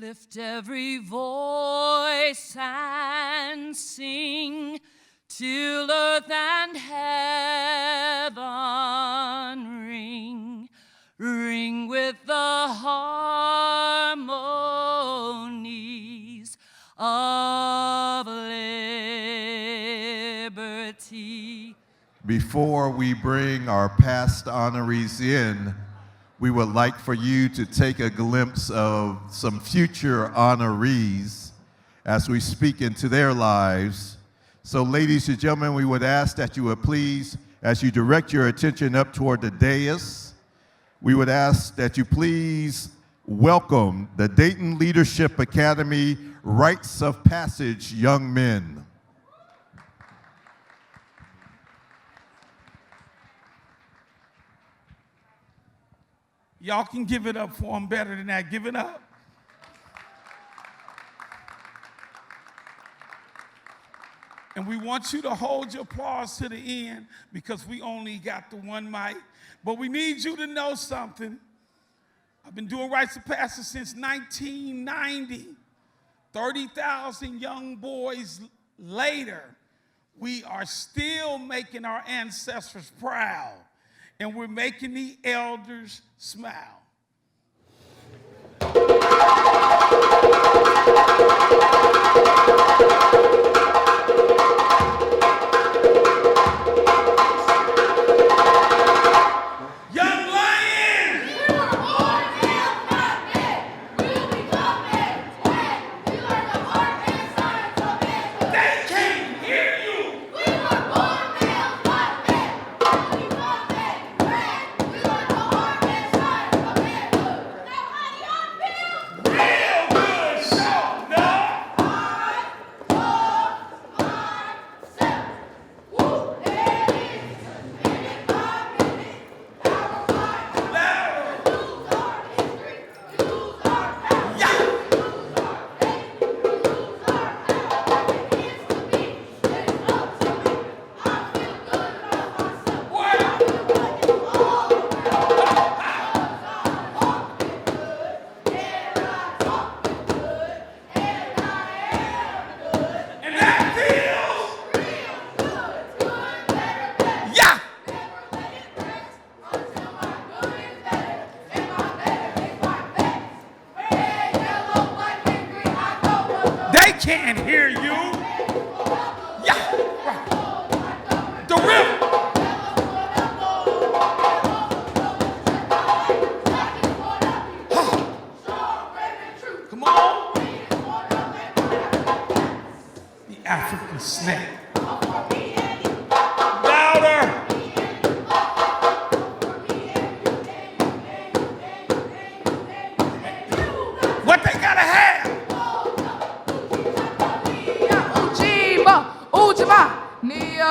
Lift every voice and sing till earth and heaven ring, ring with the harmonies of liberty. Before we bring our past honorees in, we would like for you to take a glimpse of some future honorees as we speak into their lives. So ladies and gentlemen, we would ask that you would please, as you direct your attention up toward the dais, we would ask that you please welcome the Dayton Leadership Academy Rites of Passage young men. Y'all can give it up for them better than that. Give it up. And we want you to hold your applause to the end because we only got the one mic. But we need you to know something. I've been doing Rites of Passage since 1990. 30,000 young boys later, we are still making our ancestors proud. And we're making the elders smile. Can't hear you. Yeah, right. The river. Come on. The African snake. Louder. What they gotta have?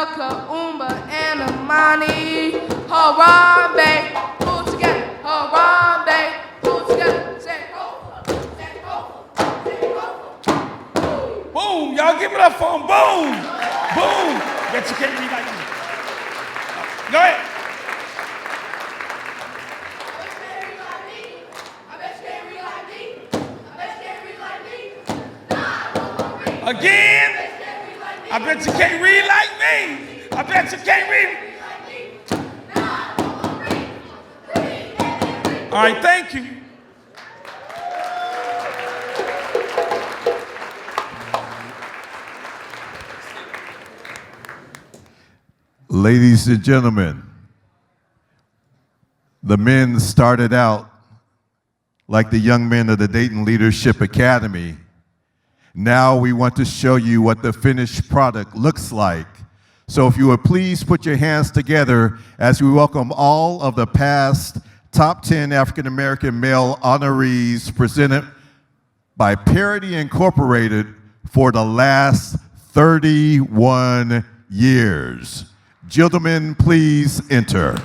Kaumba and Amani, Harambe, pull together, Harambe, pull together, say ho, say ho, say ho. Boom, y'all give it up for them, boom, boom. Bet you can't read like me. Go ahead. Again, I bet you can't read like me. I bet you can't read. All right, thank you. Ladies and gentlemen, the men started out like the young men of the Dayton Leadership Academy. Now we want to show you what the finished product looks like. So if you would please put your hands together as we welcome all of the past top 10 African-American male honorees presented by Parity Incorporated for the last 31 years. Gentlemen, please enter.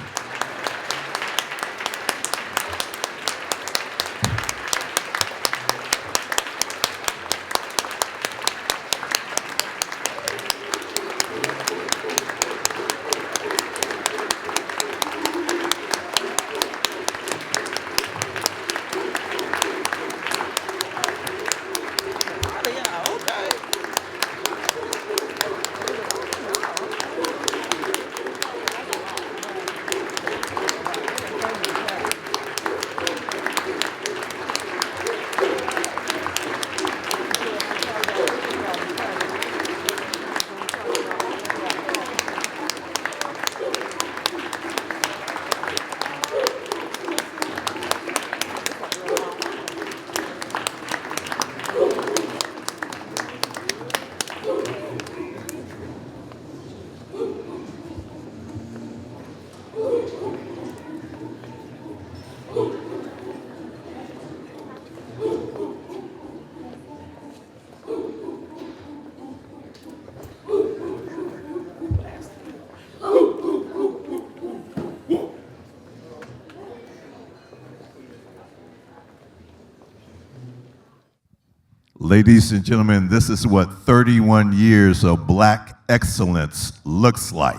Ladies and gentlemen, this is what 31 years of black excellence looks like.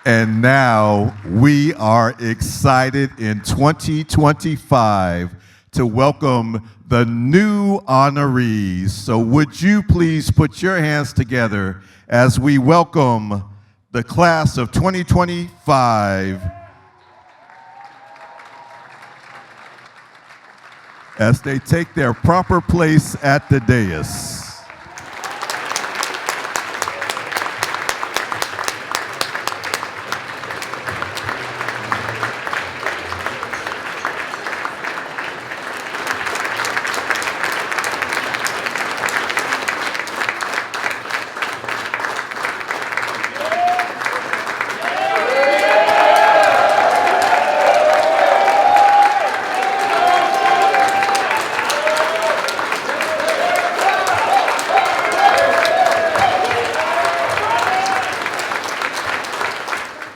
And now we are excited in 2025 to welcome the new honorees. So would you please put your hands together as we welcome the class of 2025 as they take their proper place at the dais.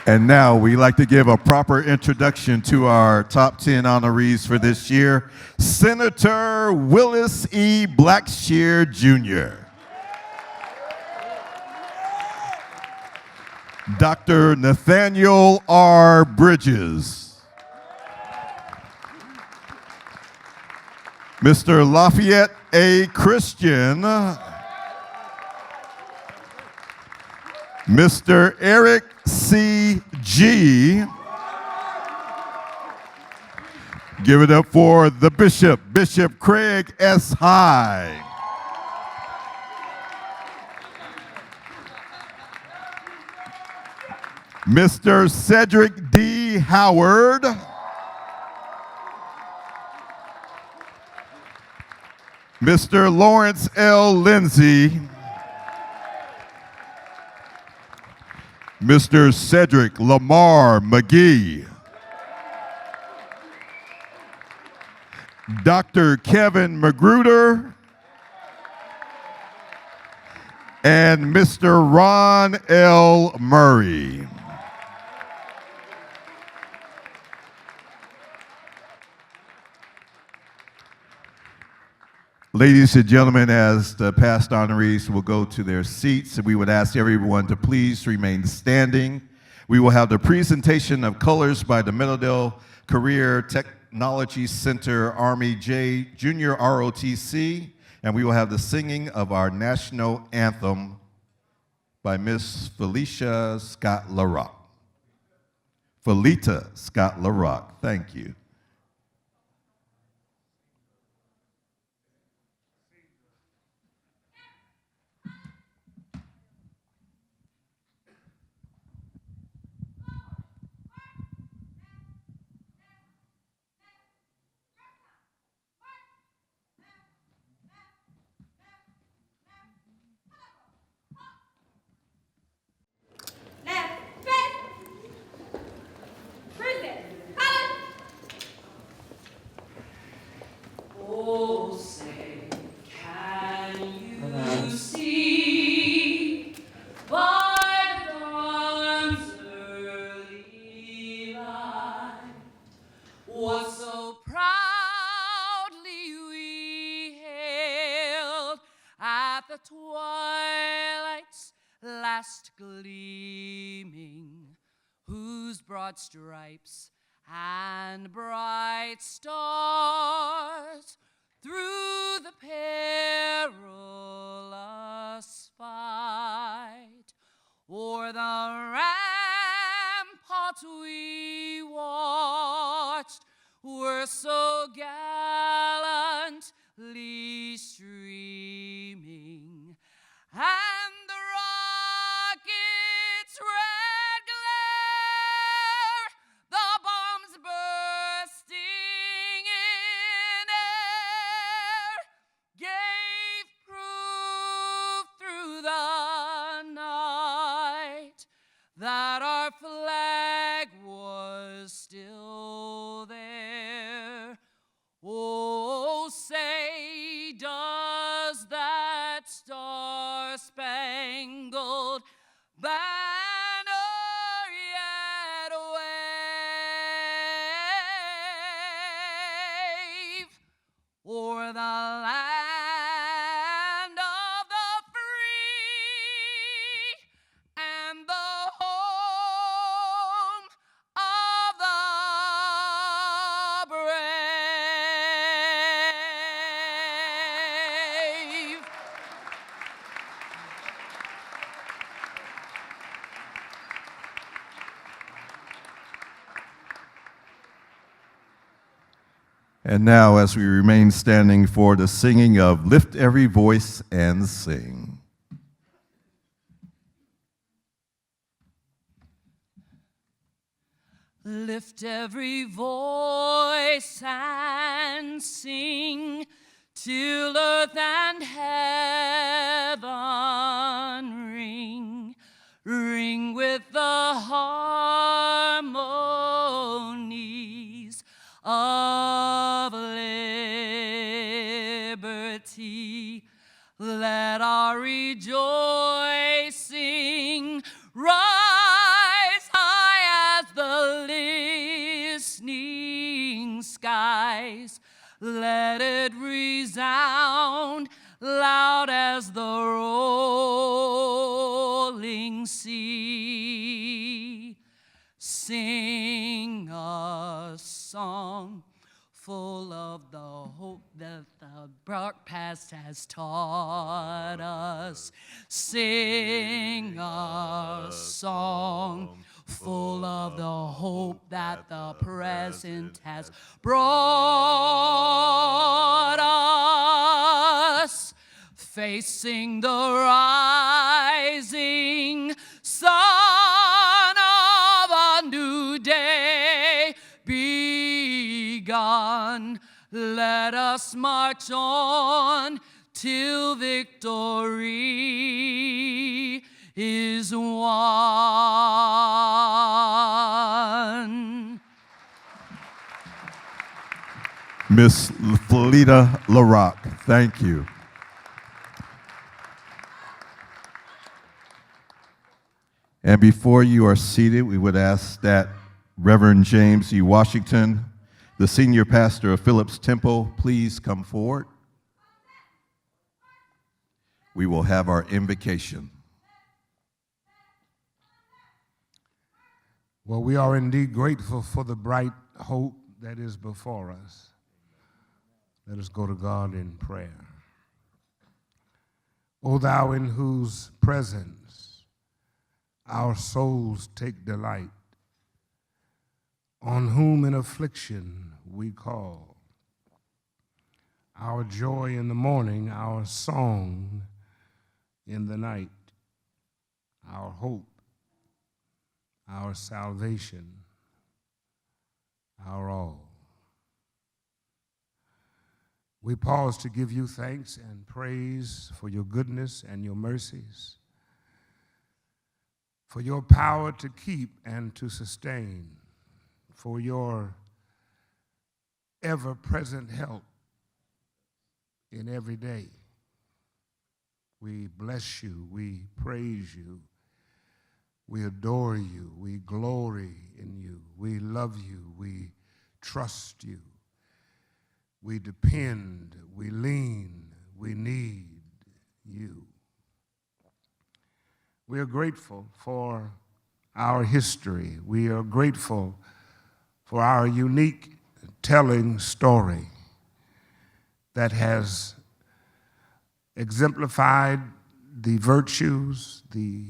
And now we'd like to give a proper introduction to our top 10 honorees for this year. Senator Willis E. Blackshear, Jr. Dr. Nathaniel R. Bridges. Mr. Lafayette A. Christian. Mr. Eric C. G. Give it up for the Bishop, Bishop Craig S. High. Mr. Cedric D. Howard. Mr. Lawrence L. Lindsay. Mr. Cedric Lamar McGee. Dr. Kevin Magruder. And Mr. Ron L. Murray. Ladies and gentlemen, as the past honorees will go to their seats, we would ask everyone to please remain standing. We will have the presentation of colors by the Middledale Career Technology Center Army J Junior ROTC, and we will have the singing of our national anthem by Miss Felicia Scott LaRock. Felita Scott LaRock, thank you. Oh, say, can you see by dawn's early light what so proudly we hailed at the twilight's last gleaming, whose broad stripes and bright stars through the perilous fight o'er the ramparts we watched were so gallantly streaming, and the rocket's red glare, the bombs bursting in air, gave proof through the banner yet wave o'er the land of the free and the home of the brave. And now, as we remain standing for the singing of Lift Every Voice and Sing. Lift every voice and sing till earth and heaven ring, ring with the harmonies of liberty. Let our rejoicing rise high as the listening skies. Let it resound loud as the rolling sea. Sing a song full of the hope that the dark past has taught us. Sing a song full of the hope that the present has brought us. Facing the rising sun of a new day begun, let us march on till victory is won. Miss Felita LaRock, thank you. And before you are seated, we would ask that Reverend James E. Washington, the senior pastor of Phillips Temple, please come forward. We will have our invocation. Well, we are indeed grateful for the bright hope that is before us. Let us go to God in prayer. O thou in whose presence our souls take delight, on whom in affliction we call, our joy in the morning, our song in the night, our hope, our salvation, our all. We pause to give you thanks and praise for your goodness and your mercies, for your power to keep and to sustain, for your ever-present help in every day. We bless you, we praise you, we adore you, we glory in you, we love you, we trust you, we depend, we lean, we need you. We are grateful for our history. We are grateful for our unique telling story that has exemplified the virtues, the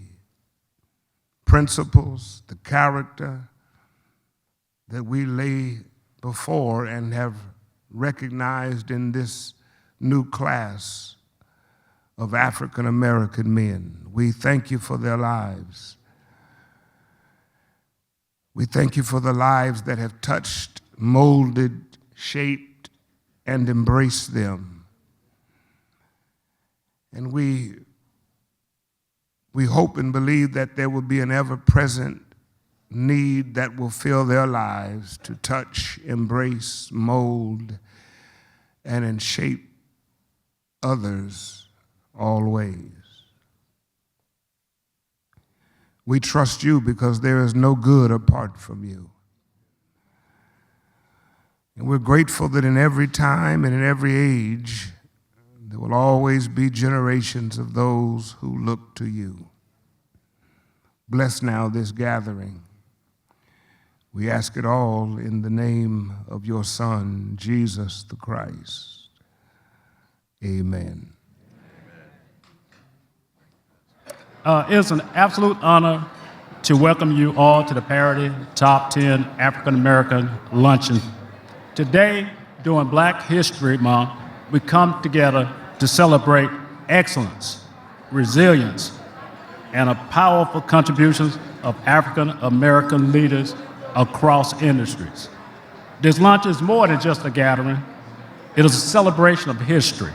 principles, the character that we lay before and have recognized in this new class of African American men. We thank you for their lives. We thank you for the lives that have touched, molded, shaped, and embraced them. And we hope and believe that there will be an ever-present need that will fill their lives to touch, embrace, mold, and shape others always. We trust you because there is no good apart from you. And we're grateful that in every time and in every age, there will always be generations of those who look to you. Bless now this gathering. We ask it all in the name of your Son, Jesus the Christ. Amen. It's an absolute honor to welcome you all to the Parity Top 10 African American Luncheon. Today, during Black History Month, we come together to celebrate excellence, resilience, and the powerful contributions of African American leaders across industries. This lunch is more than just a gathering. It is a celebration of history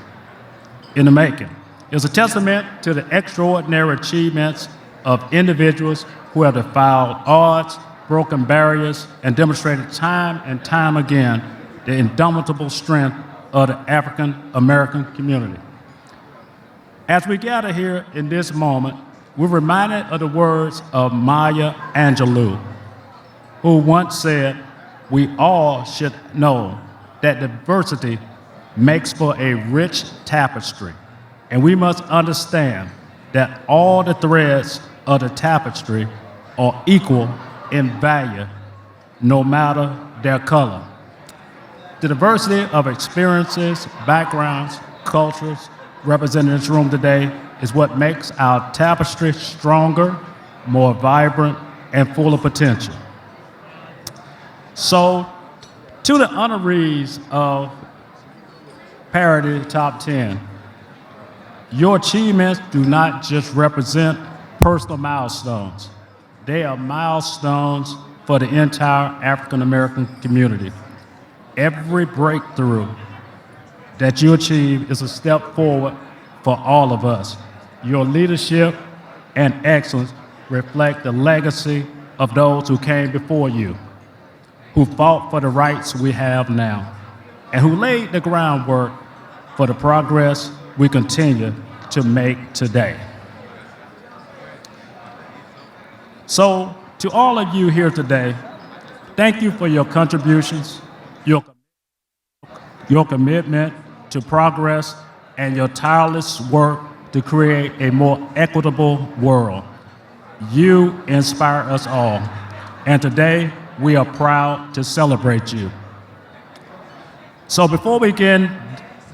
in the making. It's a testament to the extraordinary achievements of individuals who have defied odds, broken barriers, and demonstrated time and time again the indomitable strength of the African American community. As we gather here in this moment, we're reminded of the words of Maya Angelou, who once said, "We all should know that diversity makes for a rich tapestry, and we must understand that all the threads of the tapestry are equal in value, no matter their color." The diversity of experiences, backgrounds, cultures represented in this room today is what makes our tapestry stronger, more vibrant, and full of potential. So, to the honorees of Parity Top 10, your achievements do not just represent personal milestones. They are milestones for the entire African American community. Every breakthrough that you achieve is a step forward for all of us. Your leadership and excellence reflect the legacy of those who came before you, who fought for the rights we have now, and who laid the groundwork for the progress we continue to make today. So, to all of you here today, thank you for your contributions, your commitment to progress, and your tireless work to create a more equitable world. You inspire us all, and today we are proud to celebrate you. So before we begin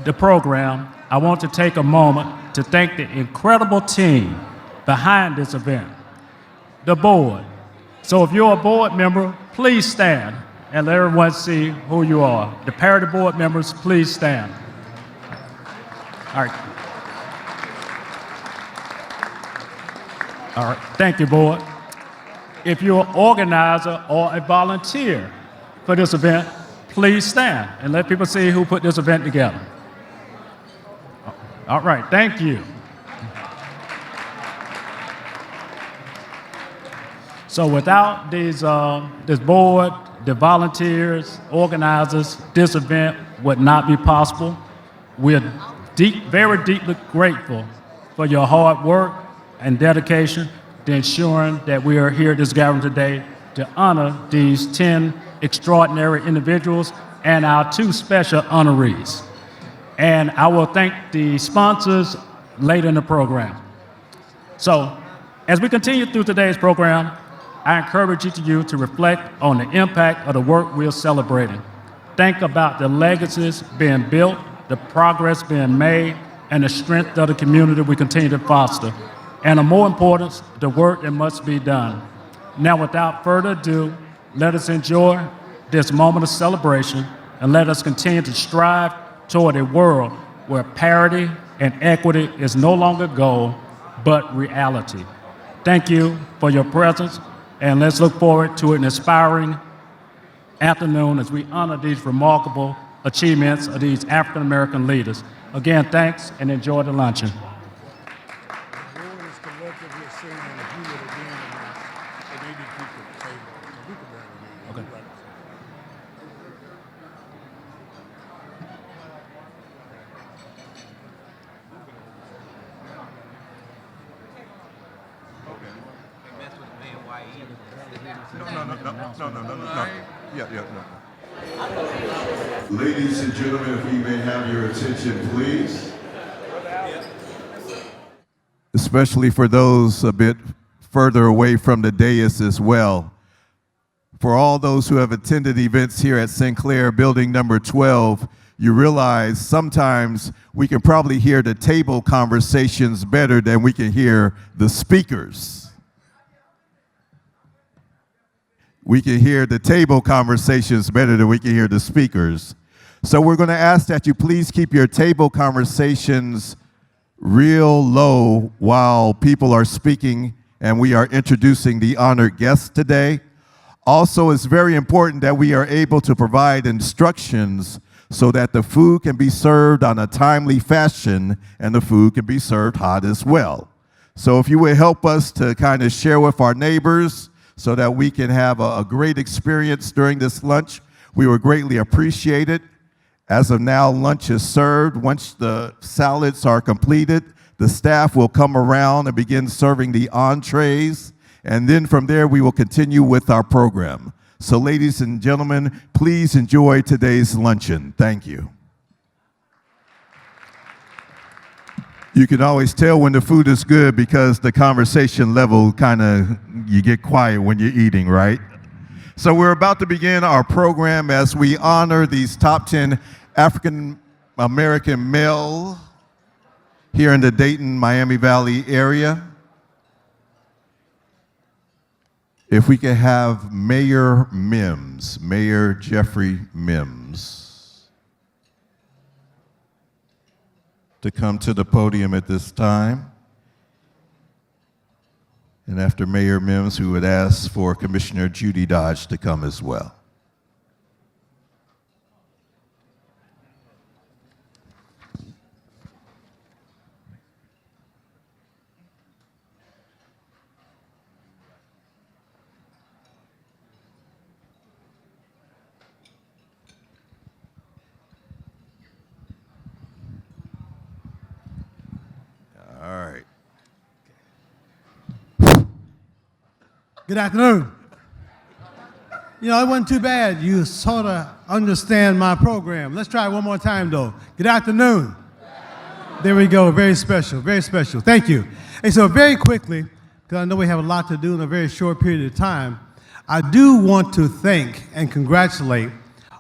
the program, I want to take a moment to thank the incredible team behind this event, the board. So if you're a board member, please stand and let everyone see who you are. The Parity board members, please stand. All right. All right, thank you, board. If you're an organizer or a volunteer for this event, please stand and let people see who put this event together. All right, thank you. So without this board, the volunteers, organizers, this event would not be possible. We're very deeply grateful for your hard work and dedication to ensuring that we are here at this gathering today to honor these 10 extraordinary individuals and our 2 special honorees. And I will thank the sponsors later in the program. So, as we continue through today's program, I encourage you to reflect on the impact of the work we're celebrating. Think about the legacies being built, the progress being made, and the strength of the community we continue to foster. And of more importance, the work that must be done. Now, without further ado, let us enjoy this moment of celebration and let us continue to strive toward a world where parity and equity is no longer a goal, but reality. Thank you for your presence, and let's look forward to an inspiring afternoon as we honor these remarkable achievements of these African American leaders. Again, thanks and enjoy the luncheon. No. Yeah, no. Ladies and gentlemen, if we may have your attention, please. Especially for those a bit further away from the dais as well. For all those who have attended events here at Sinclair Building number 12, you realize sometimes we can probably hear the table conversations better than we can hear the speakers. We can hear the table conversations better than we can hear the speakers. So we're going to ask that you please keep your table conversations real low while people are speaking and we are introducing the honored guests today. Also, it's very important that we are able to provide instructions so that the food can be served on a timely fashion and the food can be served hot as well. So if you would help us to kind of share with our neighbors so that we can have a great experience during this lunch, we would greatly appreciate it. As of now, lunch is served. Once the salads are completed, the staff will come around and begin serving the entrees. And then from there, we will continue with our program. So ladies and gentlemen, please enjoy today's luncheon. Thank you. You can always tell when the food is good because the conversation level you get quiet when you're eating, right? So we're about to begin our program as we honor these top 10 African American male here in the Dayton, Miami Valley area. If we could have Mayor Mims, Mayor Jeffrey Mims, to come to the podium at this time. And after Mayor Mims, we would ask for Commissioner Judy Dodge to come as well. All right. Good afternoon. You know, it wasn't too bad. You sort of understand my program. Let's try it one more time, though. Good afternoon. There we go. Very special. Very special. Thank you. And so very quickly, because I know we have a lot to do in a very short period of time, I do want to thank and congratulate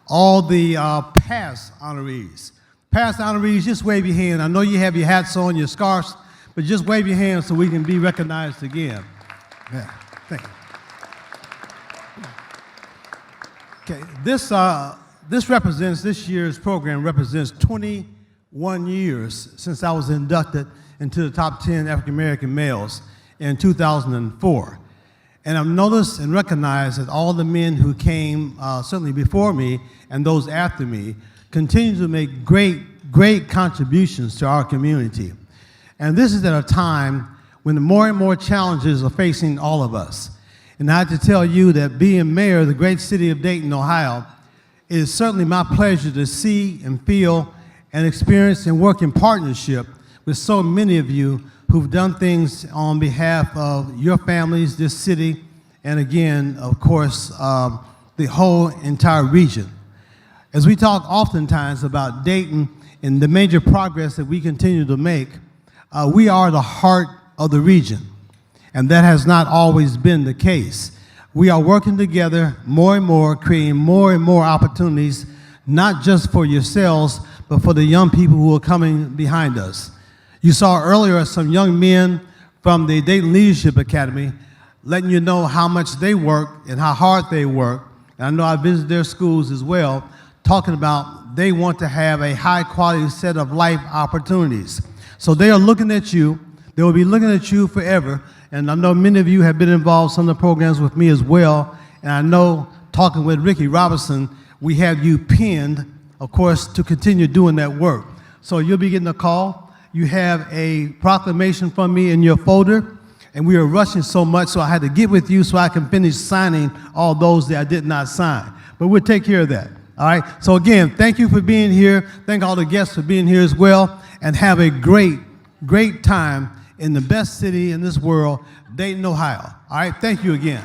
all the past honorees. Past honorees, just wave your hand. I know you have your hats on, your scarves, but just wave your hand so we can be recognized again. Yeah, thank you. Okay, this year's program represents 21 years since I was inducted into the top 10 African American males in 2004. And I've noticed and recognized that all the men who came certainly before me and those after me continue to make great contributions to our community. And this is at a time when more and more challenges are facing all of us. And I have to tell you that being mayor of the great city of Dayton, Ohio, it is certainly my pleasure to see and feel and experience and work in partnership with so many of you who've done things on behalf of your families, this city, and again, of course, the whole entire region. As we talk oftentimes about Dayton and the major progress that we continue to make, we are the heart of the region. And that has not always been the case. We are working together more and more, creating more and more opportunities, not just for yourselves, but for the young people who are coming behind us. You saw earlier some young men from the Dayton Leadership Academy letting you know how much they work and how hard they work. And I know I visited their schools as well, talking about they want to have a high quality set of life opportunities. So they are looking at you. They will be looking at you forever. And I know many of you have been involved in some of the programs with me as well. And I know, talking with Ricky Robinson, we have you pinned, of course, to continue doing that work. So you'll be getting a call. You have a proclamation from me in your folder. And we are rushing so much, so I had to get with you so I can finish signing all those that I did not sign. But we'll take care of that. All right? So again, thank you for being here. Thank all the guests for being here as well. And have a great time in the best city in this world, Dayton, Ohio. All right, thank you again.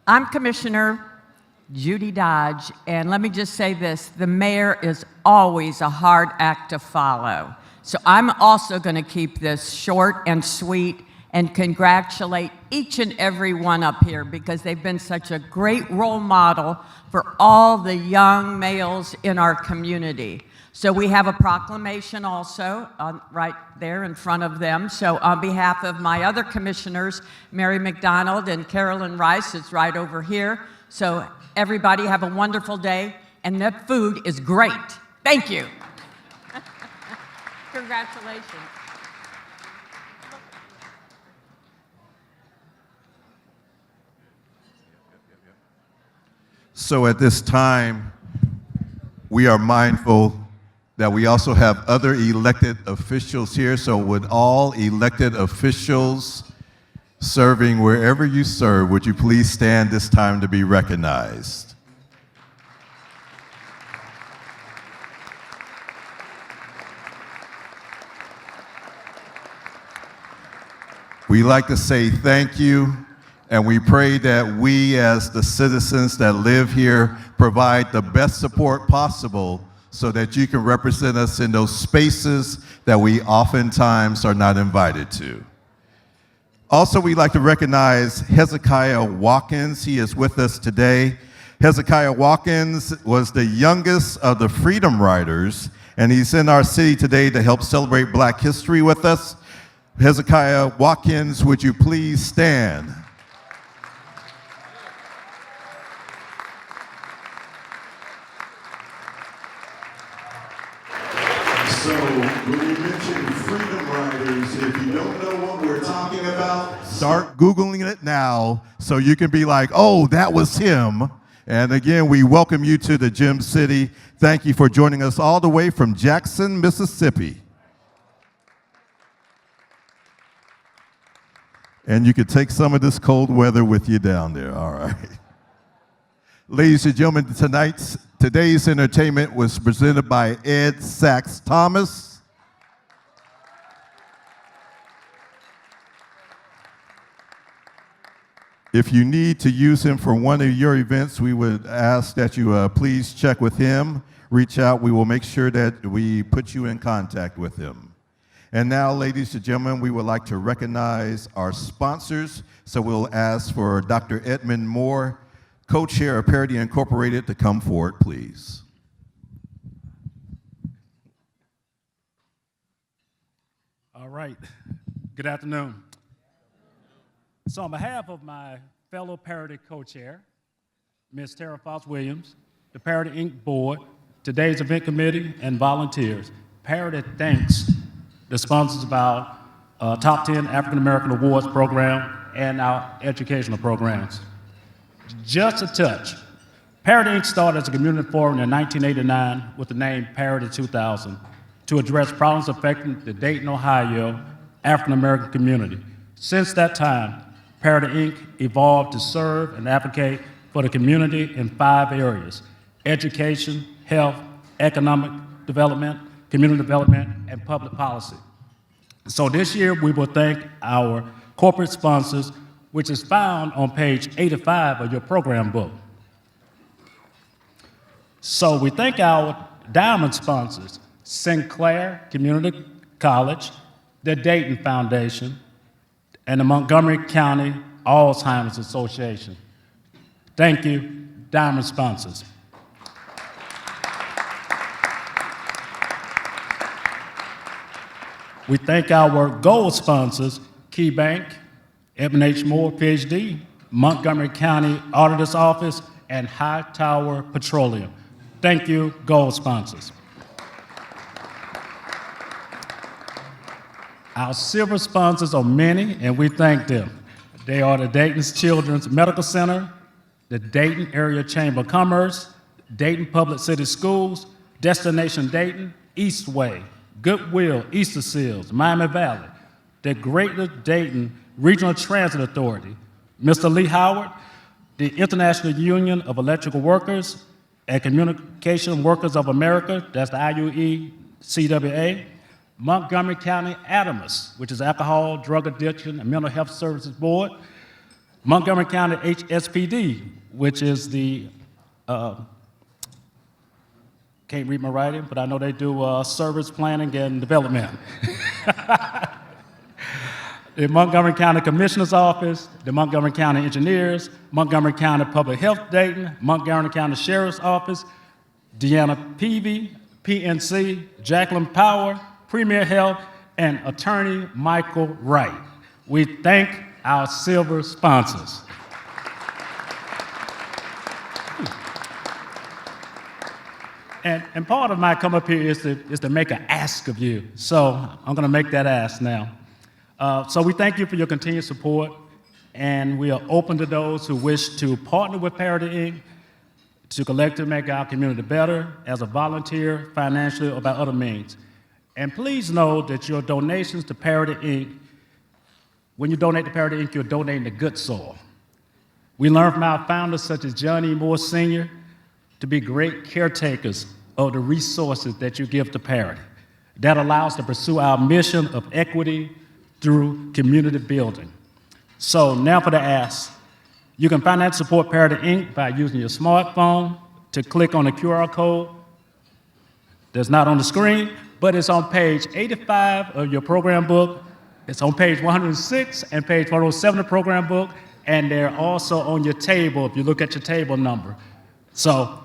I'm Commissioner Judy Dodge, and let me just say this, the mayor is always a hard act to follow. So I'm also going to keep this short and sweet and congratulate each and every one up here because they've been such a great role model for all the young males in our community. So we have a proclamation also right there in front of them. So on behalf of my other commissioners, Mary McDonald and Carolyn Rice, it's right over here. So everybody have a wonderful day, and that food is great. Thank you. Congratulations. So at this time, we are mindful that we also have other elected officials here. So would all elected officials serving wherever you serve, would you please stand this time to be recognized? We like to say thank you, and we pray that we as the citizens that live here provide the best support possible so that you can represent us in those spaces that we oftentimes are not invited to. Also, we'd like to recognize Hezekiah Watkins. He is with us today. Hezekiah Watkins was the youngest of the Freedom Riders, and he's in our city today to help celebrate Black history with us. Hezekiah Watkins, would you please stand? So, when we mention Freedom Riders, if you don't know what we're talking about, start Googling it now so you can be like, oh, that was him. And again, we welcome you to the Gem City. Thank you for joining us all the way from Jackson, Mississippi. And you can take some of this cold weather with you down there, all right. Ladies and gentlemen, today's entertainment was presented by Ed Sachs Thomas. If you need to use him for one of your events, we would ask that you please check with him, reach out. We will make sure that we put you in contact with him. And now, ladies and gentlemen, we would like to recognize our sponsors. So we'll ask for Dr. Edmund Moore, co-chair of Parity Incorporated, to come forward, please. All right. Good afternoon. So on behalf of my fellow Parity co-chair, Ms. Tara Fox Williams, the Parity Inc. Board, today's event committee, and volunteers, Parity thanks the sponsors of our Top 10 African American Awards program and our educational programs. Just a touch. Parity Inc. started as a community forum in 1989 with the name Parity 2000 to address problems affecting the Dayton, Ohio African American community. Since that time, Parity Inc. evolved to serve and advocate for the community in 5 areas: education, health, economic development, community development, and public policy. So this year, we will thank our corporate sponsors, which is found on page 85 of your program book. So we thank our diamond sponsors, Sinclair Community College, the Dayton Foundation, and the Montgomery County Alzheimer's Association. Thank you, diamond sponsors. We thank our gold sponsors, Key Bank, Edmund H. Moore, PhD, Montgomery County Auditor's Office, and High Tower Petroleum. Thank you, gold sponsors. Our silver sponsors are many, and we thank them. They are the Dayton's Children's Medical Center, the Dayton Area Chamber of Commerce, Dayton Public City Schools, Destination Dayton, Eastway, Goodwill, Easter Seals, Miami Valley, the Greater Dayton Regional Transit Authority, Mr. Lee Howard, the International Union of Electrical Workers, and Communication Workers of America, that's the IUE-CWA, Montgomery County ADAMAS, which is Alcohol, Drug Addiction, and Mental Health Services Board, Montgomery County HSPD, which is the, can't read my writing, but I know they do service planning and development. The Montgomery County Commissioner's Office, the Montgomery County Engineers, Montgomery County Public Health Dayton, Montgomery County Sheriff's Office, Deanna Peavy, PNC, Jacqueline Power, Premier Health, and Attorney Michael Wright. We thank our silver sponsors. And part of my come up here is to make an ask of you. So I'm going to make that ask now. So we thank you for your continued support, and we are open to those who wish to partner with Parity Inc. to collectively make our community better as a volunteer, financially, or by other means. And please know that your donations to Parity Inc., when you donate to Parity Inc., you're donating to good soil. We learned from our founders, such as John E. Moore Sr., to be great caretakers of the resources that you give to Parity. That allows us to pursue our mission of equity through community building. So now for the ask. You can financially support Parity Inc. by using your smartphone to click on the QR code that's not on the screen, but it's on page 85 of your program book. It's on page 106 and page 107 of the program book, and they're also on your table if you look at your table number. So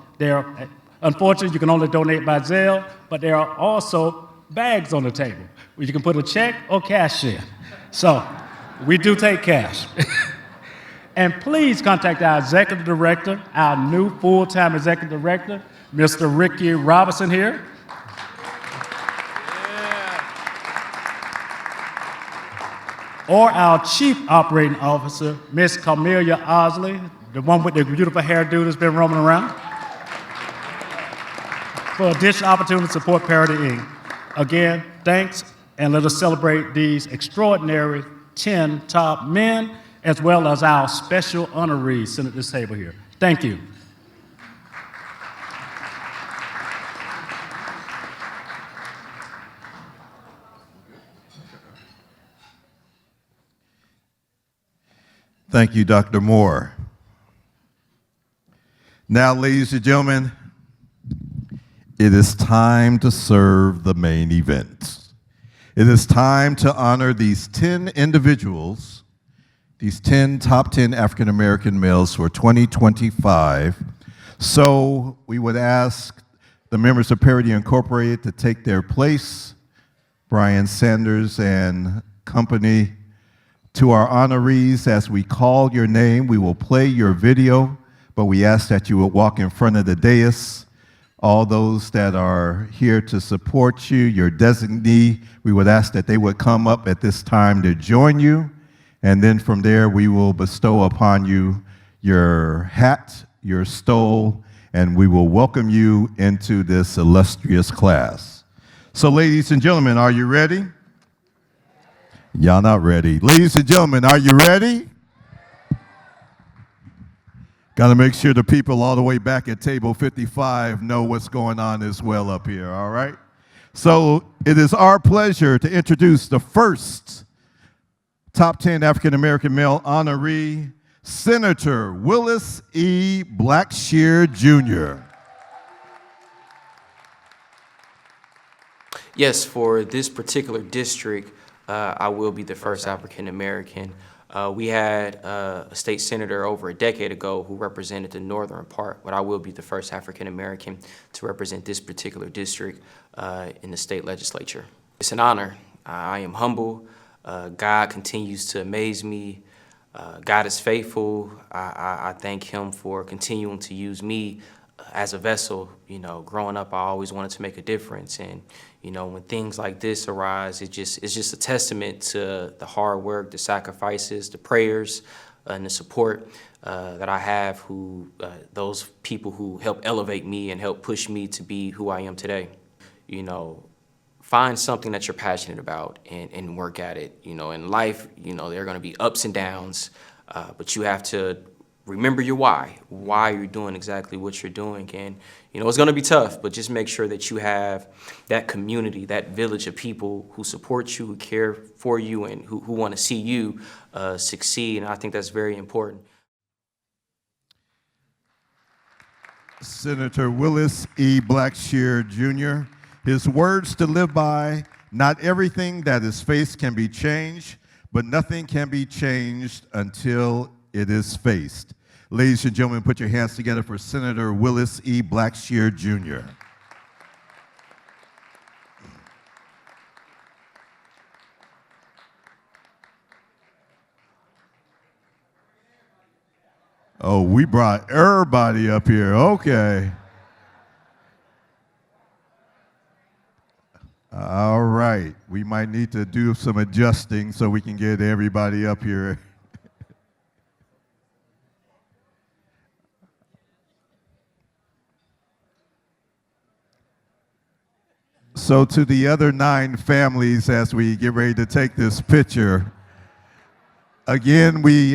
unfortunately, you can only donate by Zelle, but there are also bags on the table where you can put a check or cash in. So we do take cash. And please contact our executive director, our new full-time executive director, Mr. Ricky Robinson here. Or our chief operating officer, Miss Camelia Osley, the one with the beautiful hairdo that's been roaming around, for additional opportunity to support Parity Inc. Again, thanks, and let us celebrate these extraordinary 10 top men, as well as our special honorees sitting at this table here. Thank you. Thank you, Dr. Moore. Now, ladies and gentlemen, it is time to serve the main event. It is time to honor these 10 individuals, these 10 top 10 African American males for 2025. So we would ask the members of Parity Incorporated to take their place, Brian Sanders and company. To our honorees, as we call your name, we will play your video, but we ask that you would walk in front of the dais. All those that are here to support you, your designee, we would ask that they would come up at this time to join you. And then from there, we will bestow upon you your hat, your stole, and we will welcome you into this illustrious class. So ladies and gentlemen, are you ready? Y'all not ready. Ladies and gentlemen, are you ready? Got to make sure the people all the way back at table 55 know what's going on as well up here, all right? So it is our pleasure to introduce the first top 10 African-American male honoree, Senator Willis E. Blackshear, Jr. Yes, for this particular district, I will be the first African-American. We had a state senator over a decade ago who represented the northern part, but I will be the first African-American to represent this particular district in the state legislature. It's an honor. I am humble. God continues to amaze me. God is faithful. I thank him for continuing to use me as a vessel. You know, growing up, I always wanted to make a difference, and you know, when things like this arise, it's just a testament to the hard work, the sacrifices, the prayers, and the support that I have. Those people who help elevate me and help push me to be who I am today. You know, find something that you're passionate about and work at it. You know, in life, you know, there are going to be ups and downs, but you have to remember your why you're doing exactly what you're doing. And, it's going to be tough, but just make sure that you have that community, that village of people who support you, who care for you, and who want to see you succeed. And I think that's very important. Senator Willis E. Blackshear Jr., his words to live by: not everything that is faced can be changed, but nothing can be changed until it is faced. Ladies and gentlemen, put your hands together for Senator Willis E. Blackshear Jr. Oh, we brought everybody up here. Okay. All right. We might need to do some adjusting so we can get everybody up here. So to the other 9 families, as we get ready to take this picture, again, we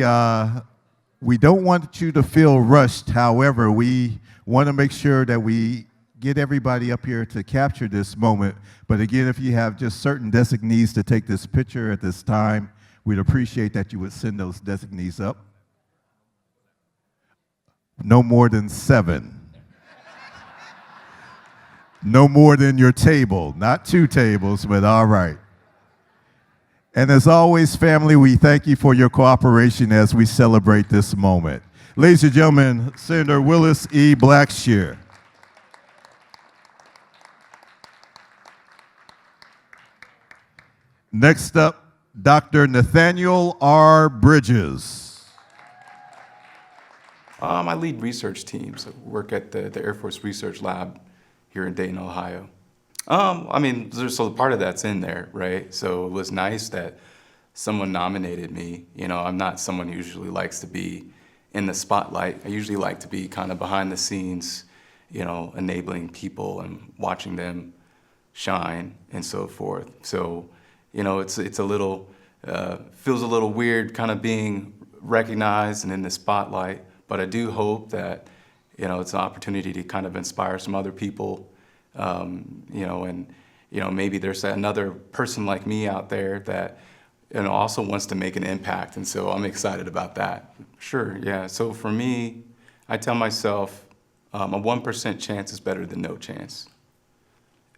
don't want you to feel rushed. However, we want to make sure that we get everybody up here to capture this moment. But again, if you have just certain designees to take this picture at this time, we'd appreciate that you would send those designees up. No more than 7. No more than your table, not 2 tables, but all right. And as always, family, we thank you for your cooperation as we celebrate this moment. Ladies and gentlemen, Senator Willis E. Blackshear. Next up, Dr. Nathaniel R. Bridges. I lead research teams. I work at the Air Force Research Lab here in Dayton, Ohio. So part of that's in there, right? So it was nice that someone nominated me. I'm not someone who usually likes to be in the spotlight. I usually like to be kind of behind the scenes, enabling people and watching them shine and so forth. So, it's a little, feels a little weird kind of being recognized and in the spotlight, but I do hope that it's an opportunity to kind of inspire some other people, maybe there's another person like me out there that, also wants to make an impact, and so I'm excited about that. Sure, yeah, so for me, I tell myself a 1% chance is better than no chance.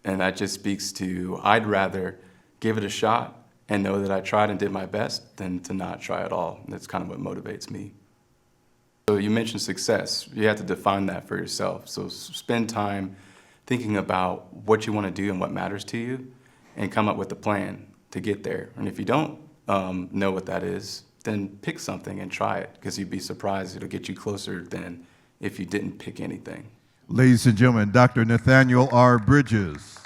And that just speaks to, I'd rather give it a shot and know that I tried and did my best than to not try at all. And that's kind of what motivates me. So you mentioned success. You have to define that for yourself. So spend time thinking about what you want to do and what matters to you, and come up with a plan to get there. And if you don't know what that is, then pick something and try it, because you'd be surprised it'll get you closer than if you didn't pick anything. Ladies and gentlemen, Dr. Nathaniel R. Bridges,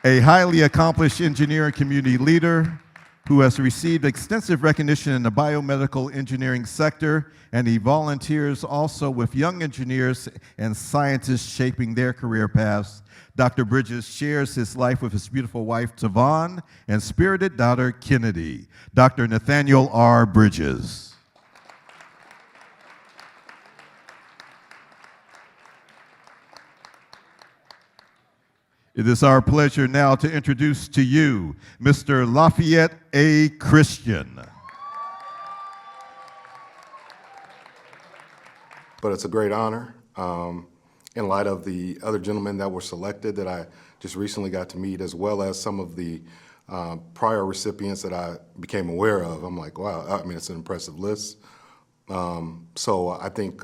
a highly accomplished engineer and community leader who has received extensive recognition in the biomedical engineering sector, and he volunteers also with young engineers and scientists shaping their career paths. Dr. Bridges shares his life with his beautiful wife, Tavon, and spirited daughter, Kennedy. Dr. Nathaniel R. Bridges. It is our pleasure now to introduce to you Mr. Lafayette A. Christian. But it's a great honor in light of the other gentlemen that were selected that I just recently got to meet, as well as some of the prior recipients that I became aware of. I'm like, wow, it's an impressive list. So I think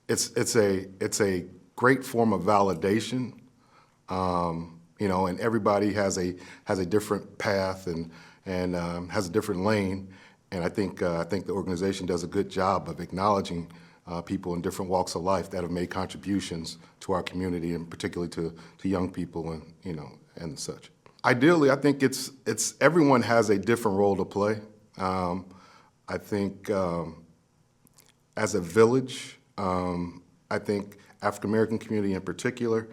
it's a great form of validation. And everybody has a different path and has a different lane. And I think the organization does a good job of acknowledging people in different walks of life that have made contributions to our community, and particularly to young people and such. Ideally, I think it's everyone has a different role to play. I think as a village, I think African American community in particular,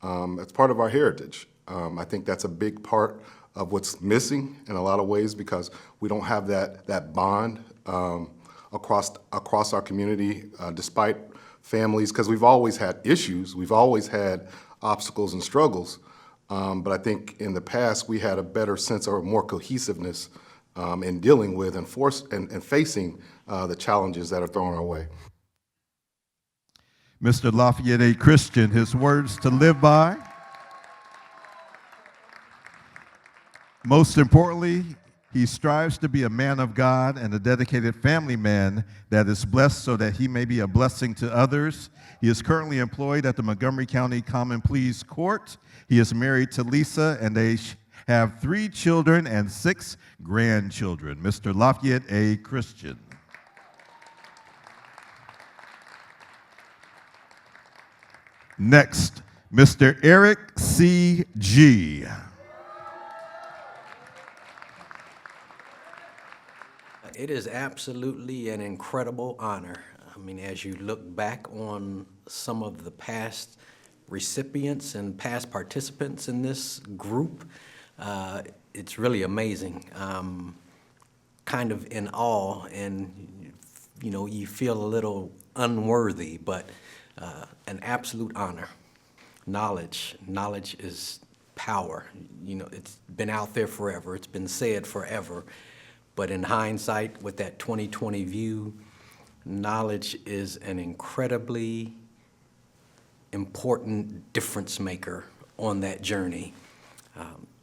it's part of our heritage. I think that's a big part of what's missing in a lot of ways, because we don't have that bond across our community, despite families, because we've always had issues, we've always had obstacles and struggles. But I think in the past we had a better sense or more cohesiveness in dealing with and facing the challenges that are thrown our way. Mr. Lafayette A. Christian, his words to live by. Most importantly, he strives to be a man of God and a dedicated family man that is blessed so that he may be a blessing to others. He is currently employed at the Montgomery County Common Pleas Court. He is married to Lisa, and they have 3 children and 6 grandchildren. Mr. Lafayette A. Christian. Next, Mr. Eric C. G. It is absolutely an incredible honor. I mean, as you look back on some of the past recipients and past participants in this group, it's really amazing. Kind of in awe, and you know, you feel a little unworthy, but an absolute honor. Knowledge is power. You know, it's been out there forever. It's been said forever. But in hindsight, with that 2020 view, knowledge is an incredibly important difference maker on that journey.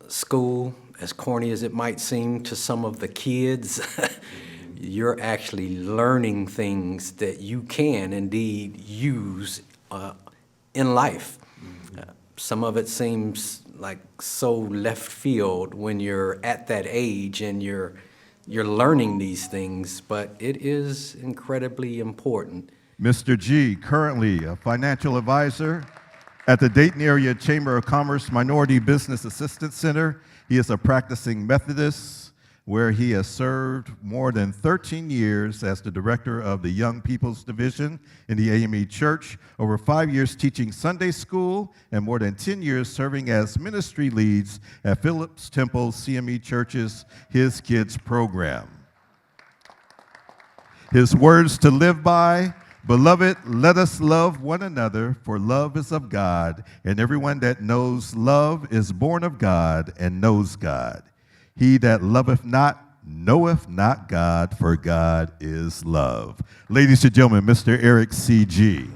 School, as corny as it might seem to some of the kids, you're actually learning things that you can indeed use in life. Some of it seems like so left field when you're at that age and you're learning these things, but it is incredibly important. Mr. G, currently a financial advisor at the Dayton Area Chamber of Commerce Minority Business Assistance Center. He is a practicing Methodist, where he has served more than 13 years as the director of the Young People's Division in the AME Church, over 5 years teaching Sunday school, and more than 10 years serving as ministry leads at Phillips Temple CME Church's His Kids program. His words to live by: beloved, let us love one another, for love is of God, and everyone that knows love is born of God and knows God. He that loveth not knoweth not God, for God is love. Ladies and gentlemen, Mr. Eric C. G.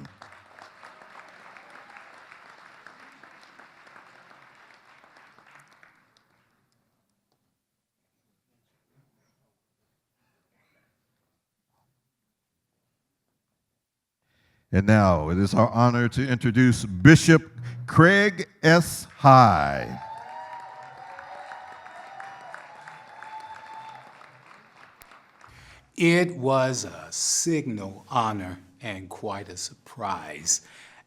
And now it is our honor to introduce Bishop Craig S. High. It was a signal honor and quite a surprise,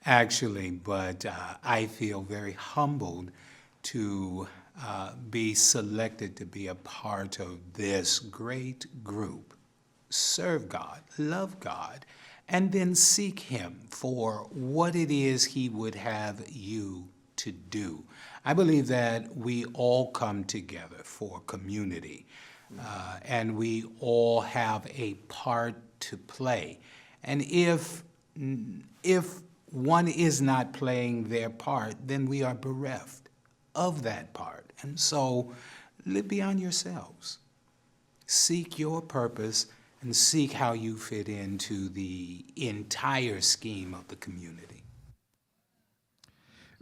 actually, but I feel very humbled to be selected to be a part of this great group. Serve God, love God, and then seek Him for what it is He would have you to do. I believe that we all come together for community. And we all have a part to play. And if one is not playing their part, then we are bereft of that part. And so live beyond yourselves. Seek your purpose and seek how you fit into the entire scheme of the community.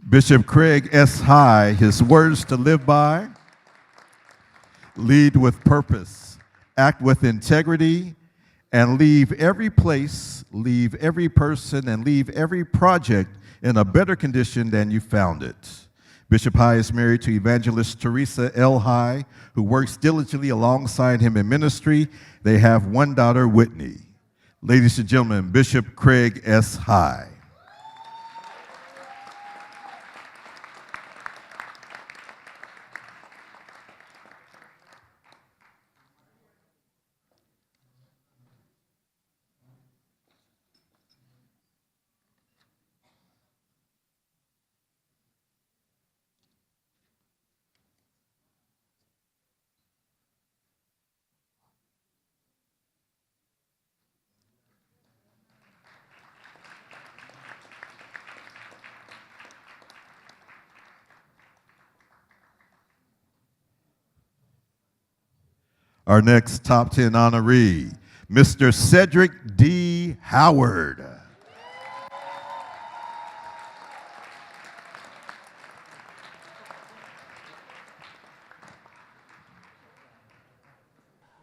Bishop Craig S. High, his words to live by: lead with purpose, act with integrity, and leave every place, leave every person, and leave every project in a better condition than you found it. Bishop High is married to evangelist Teresa L. High, who works diligently alongside him in ministry. They have one daughter, Whitney. Ladies and gentlemen, Bishop Craig S. High. our next top 10 honoree, Mr. Cedric D. Howard.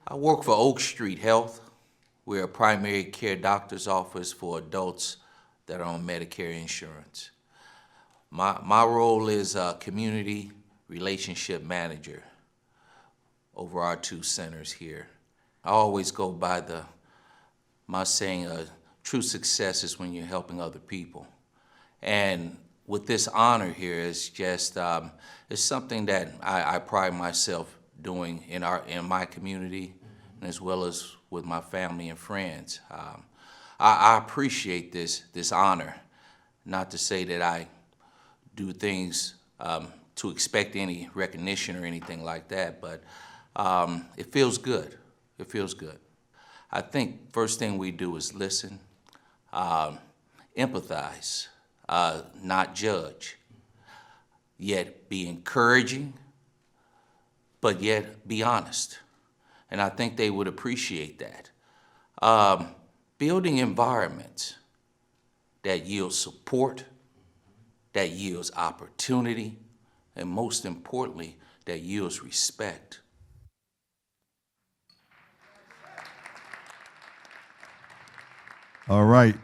I work for Oak Street Health. We're a primary care doctor's office for adults that are on Medicare insurance. My role is a community relationship manager over our 2 centers here. I always go by my saying, true success is when you're helping other people. And with this honor here, it's just, it's something that I pride myself doing in my community, and as well as with my family and friends. I appreciate this honor, not to say that I do things to expect any recognition or anything like that, but it feels good. It feels good. I think first thing we do is listen, empathize, not judge, yet be encouraging, but yet be honest. And I think they would appreciate that. Building environments that yield support, that yields opportunity, and most importantly, that yields respect. All right.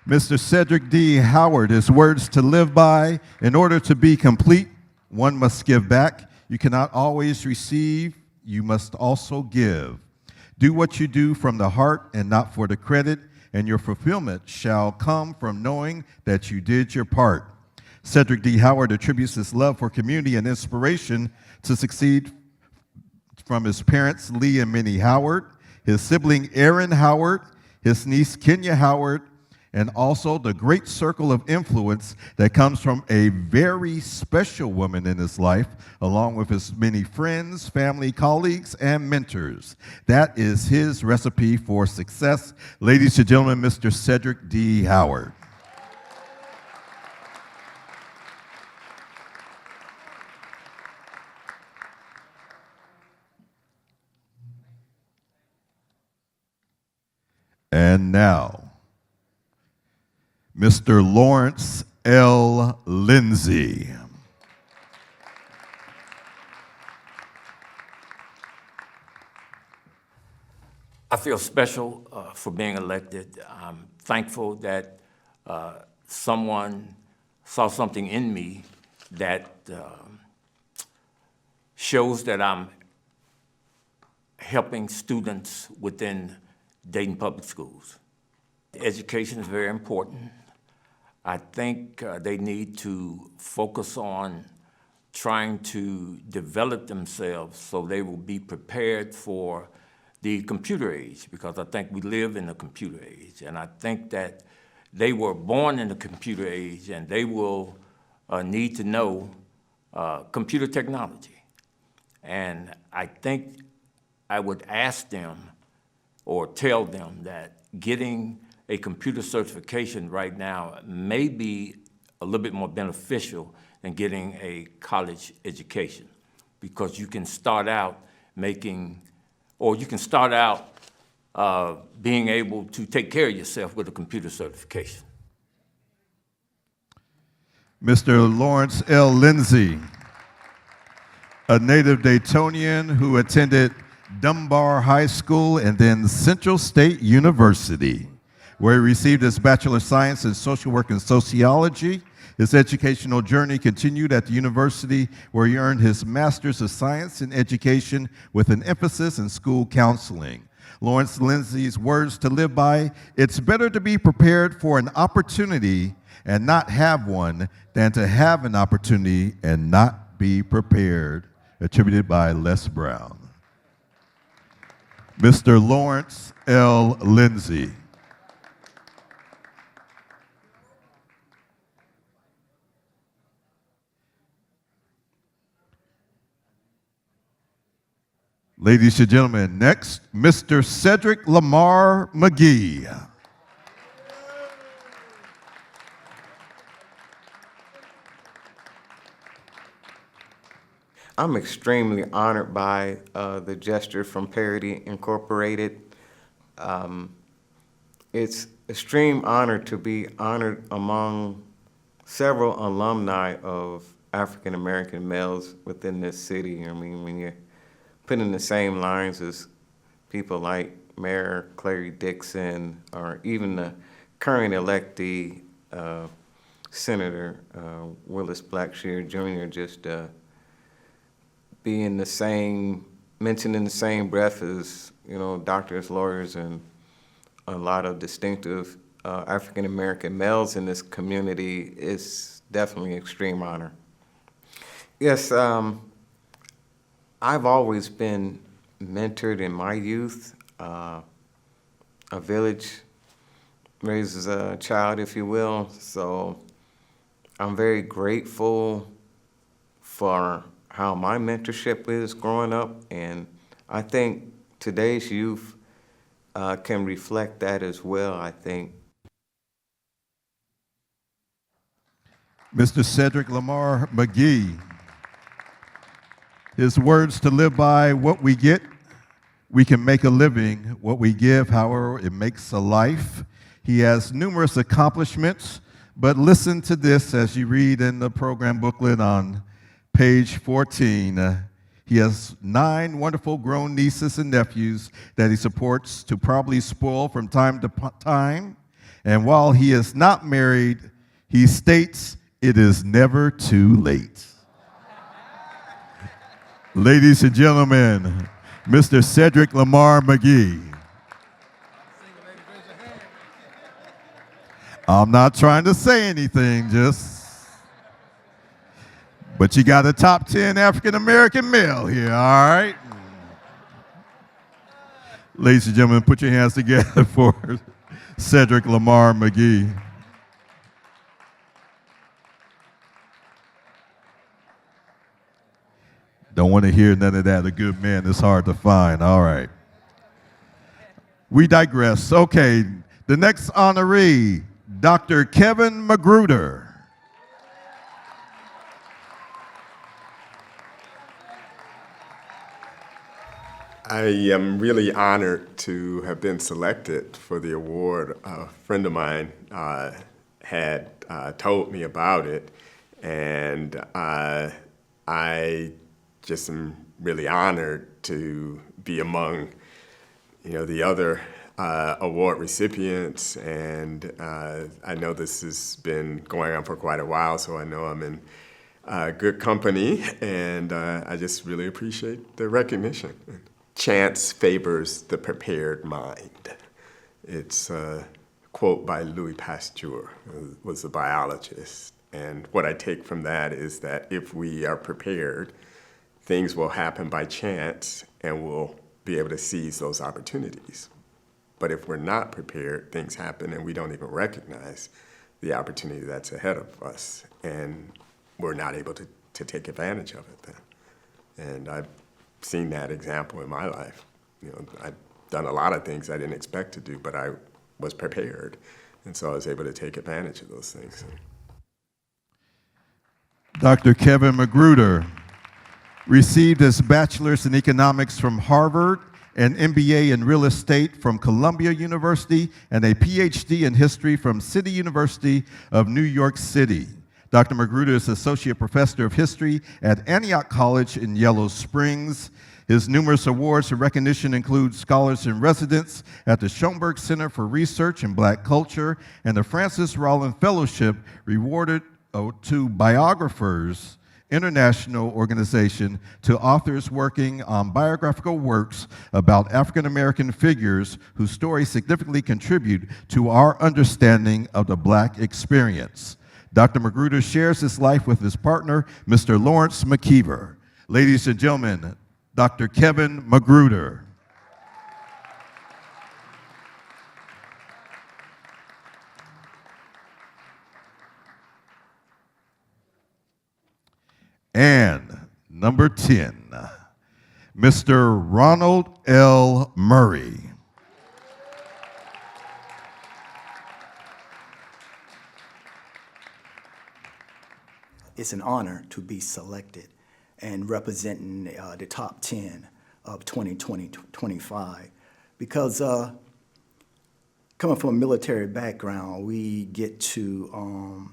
Mr. Cedric D. Howard, his words to live by: in order to be complete, one must give back. You cannot always receive, you must also give. Do what you do from the heart and not for the credit, and your fulfillment shall come from knowing that you did your part. Cedric D. Howard attributes his love for community and inspiration to succeed from his parents, Lee and Minnie Howard, his sibling Aaron Howard, his niece Kenya Howard, and also the great circle of influence that comes from a very special woman in his life, along with his many friends, family, colleagues, and mentors. That is his recipe for success. Ladies and gentlemen, Mr. Cedric D. Howard. And now, Mr. Lawrence L. Lindsay. I feel special for being elected. I'm thankful that someone saw something in me that shows that I'm helping students within Dayton Public Schools. Education is very important. I think they need to focus on trying to develop themselves so they will be prepared for the computer age, because I think we live in the computer age, and I think that they were born in the computer age and they will need to know computer technology. And I think I would ask them or tell them that getting a computer certification right now may be a little bit more beneficial than getting a college education, because you can start out being able to take care of yourself with a computer certification. Mr. Lawrence L. Lindsay, a native Daytonian who attended Dunbar High School and then Central State University, where he received his Bachelor of Science in Social Work and Sociology. His educational journey continued at the university, where he earned his Master's of Science in Education with an emphasis in school counseling. Lawrence Lindsay's words to live by: it's better to be prepared for an opportunity and not have one than to have an opportunity and not be prepared. Attributed by Les Brown. Mr. Lawrence L. Lindsay. Ladies and gentlemen, next, Mr. Cedric Lamar McGee. I'm extremely honored by the gesture from Parity Incorporated. It's extreme honor to be honored among several alumni of African American males within this city. I mean, when you're put in the same lines as people like Mayor Clary Dixon, or even the current electee, Senator Willis Blackshear Jr., just be in the same, mentioned in the same breath as, you know, doctors, lawyers, and a lot of distinctive African American males in this community is definitely an extreme honor. Yes, I've always been mentored in my youth. A village raises a child, if you will, so I'm very grateful for how my mentorship is growing up, and I think today's youth can reflect that as well, I think. Mr. Cedric Lamar McGee. His words to live by: what we get, we can make a living. What we give, however, it makes a life. He has numerous accomplishments, but listen to this as you read in the program booklet on page 14. He has 9 wonderful grown nieces and nephews that he supports to probably spoil from time to time. And while he is not married, he states it is never too late. Ladies and gentlemen, Mr. Cedric Lamar McGee. I'm not trying to say anything, but you got a top 10 African American male here, all right? Ladies and gentlemen, put your hands together for Cedric Lamar McGee. Don't want to hear none of that. A good man is hard to find. All right. We digress. Okay, the next honoree, Dr. Kevin Magruder. I am really honored to have been selected for the award. A friend of mine had told me about it, and I just am really honored to be among, you know, the other award recipients, and I know this has been going on for quite a while, so I know I'm in good company, and I just really appreciate the recognition. Chance favors the prepared mind. It's a quote by Louis Pasteur, who was a biologist, and what I take from that is that if we are prepared, things will happen by chance, and we'll be able to seize those opportunities. But if we're not prepared, things happen and we don't even recognize the opportunity that's ahead of us, and we're not able to take advantage of it then. And I've seen that example in my life. You know, I've done a lot of things I didn't expect to do, but I was prepared, and so I was able to take advantage of those things. Dr. Kevin Magruder received his bachelor's in economics from Harvard, an MBA in real estate from Columbia University, and a PhD in history from City University of New York City. Dr. Magruder is Associate Professor of History at Antioch College in Yellow Springs. His numerous awards and recognition include Scholars in Residence at the Schoenberg Center for Research in Black Culture and the Francis Rollin Fellowship, rewarded to Biographers International Organization, to authors working on biographical works about African American figures whose stories significantly contribute to our understanding of the Black experience. Dr. Magruder shares his life with his partner, Mr. Lawrence McKeever. Ladies and gentlemen, Dr. Kevin Magruder. And number 10, Mr. Ronald L. Murray. It's an honor to be selected and representing the top 10 of 2020-25. Because coming from a military background, we get to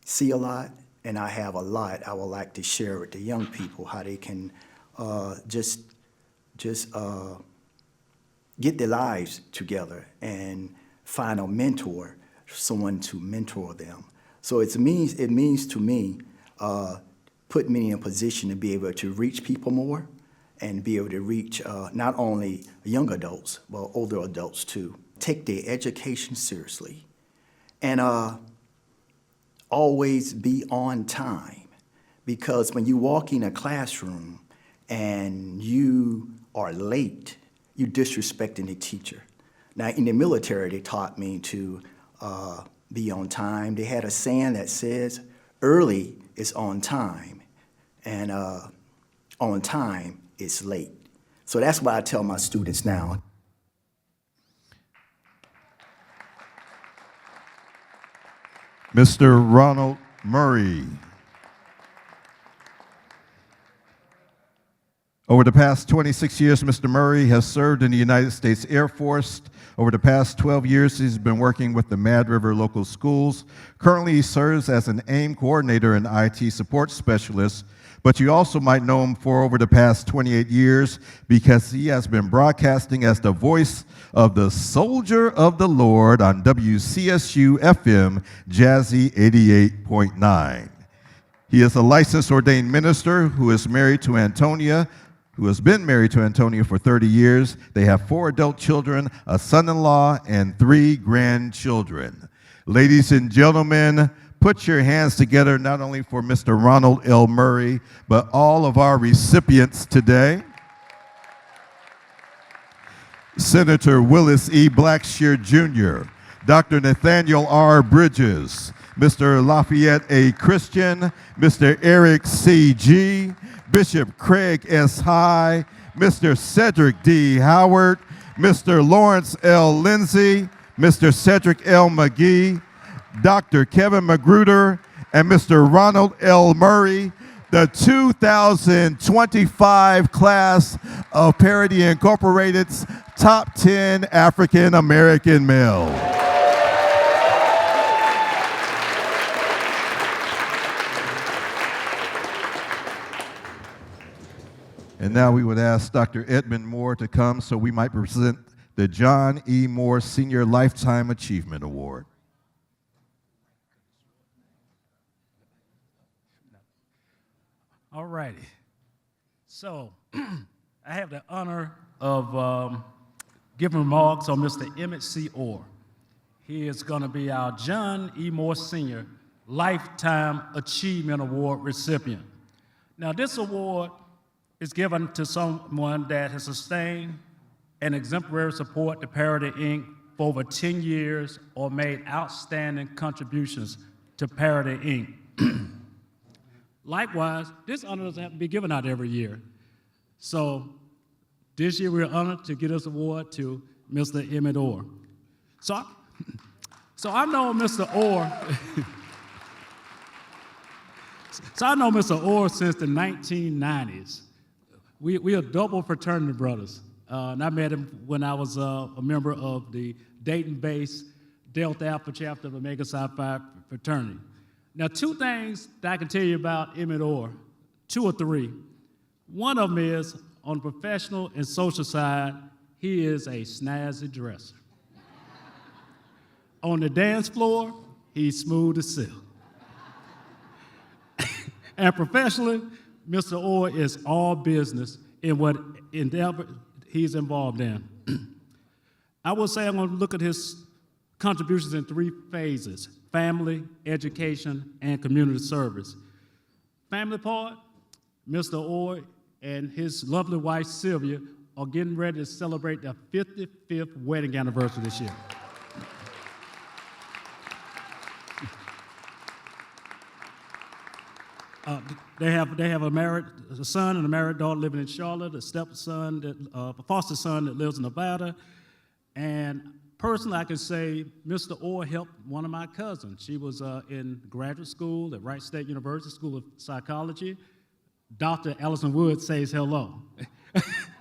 see a lot, and I have a lot I would like to share with the young people, how they can just get their lives together and find a mentor, someone to mentor them. So it means to me, put me in a position to be able to reach people more and be able to reach not only young adults, but older adults too. Take their education seriously and always be on time, because when you walk in a classroom and you are late, you're disrespecting the teacher. Now, in the military, they taught me to be on time. They had a saying that says, early is on time, and on time is late. So that's why I tell my students now. Mr. Ronald Murray. Over the past 26 years, Mr. Murray has served in the United States Air Force. Over the past 12 years, he's been working with the Mad River local schools. Currently, he serves as an AIM coordinator and IT support specialist, but you also might know him for over the past 28 years because he has been broadcasting as the voice of the Soldier of the Lord on WCSU FM Jazzy 88.9. He is a licensed ordained minister who is married to Antonia, who has been married to Antonia for 30 years. They have 4 adult children, a son-in-law, and 3 grandchildren. Ladies and gentlemen, put your hands together not only for Mr. Ronald L. Murray, but all of our recipients today. Senator Willis E. Blackshear Jr., Dr. Nathaniel R. Bridges, Mr. Lafayette A. Christian, Mr. Eric C. G., Bishop Craig S. High, Mr. Cedric D. Howard, Mr. Lawrence L. Lindsay, Mr. Cedric L. McGee, Dr. Kevin Magruder, and Mr. Ronald L. Murray, the 2025 class of Parity Incorporated's top 10 African American males. And now we would ask Dr. Edmund Moore to come so we might present the John E. Moore Senior Lifetime Achievement Award. All righty. So I have the honor of giving remarks on Mr. Emmett C. Orr. He is going to be our John E. Moore Senior Lifetime Achievement Award recipient. Now, this award is given to someone that has sustained an exemplary support to Parity Inc. for over 10 years or made outstanding contributions to Parity Inc. Likewise, this honor doesn't have to be given out every year. So this year we're honored to give this award to Mr. Emmett Orr. So I've known Mr. Orr. I know Mr. Orr since the 1990s. We are double fraternity brothers. And I met him when I was a member of the Dayton-based Delta Alpha chapter of Omega Psi Phi fraternity. Now, 2 things that I can tell you about Emmett Orr, 2 or 3. One of them is, on the professional and social side, he is a snazzy dresser. On the dance floor, he's smooth as silk. And professionally, Mr. Orr is all business in what endeavor he's involved in. I will say I'm going to look at his contributions in 3 phases: family, education, and community service. Family part, Mr. Orr and his lovely wife, Sylvia, are getting ready to celebrate their 55th wedding anniversary this year. They have a married son and a married daughter living in Charlotte, a stepson, a foster son that lives in Nevada. And personally, I can say Mr. Orr helped one of my cousins. She was in graduate school at Wright State University School of Psychology. Dr. Allison Wood says hello.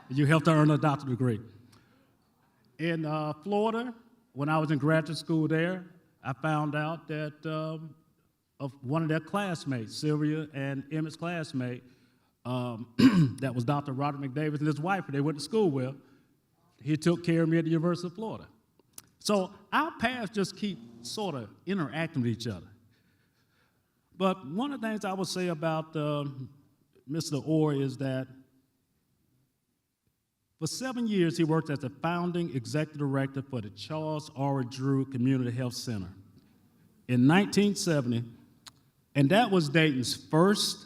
You helped her earn a doctorate degree. In Florida, when I was in graduate school there, I found out that of one of their classmates, Sylvia and Emmett's classmate, that was Dr. Robert McDavis and his wife, who they went to school with. He took care of me at the University of Florida. So our paths just keep sort of interacting with each other. But one of the things I would say about Mr. Orr is that for 7 years, he worked as the founding executive director for the Charles R. Drew Community Health Center in 1970, and that was Dayton's first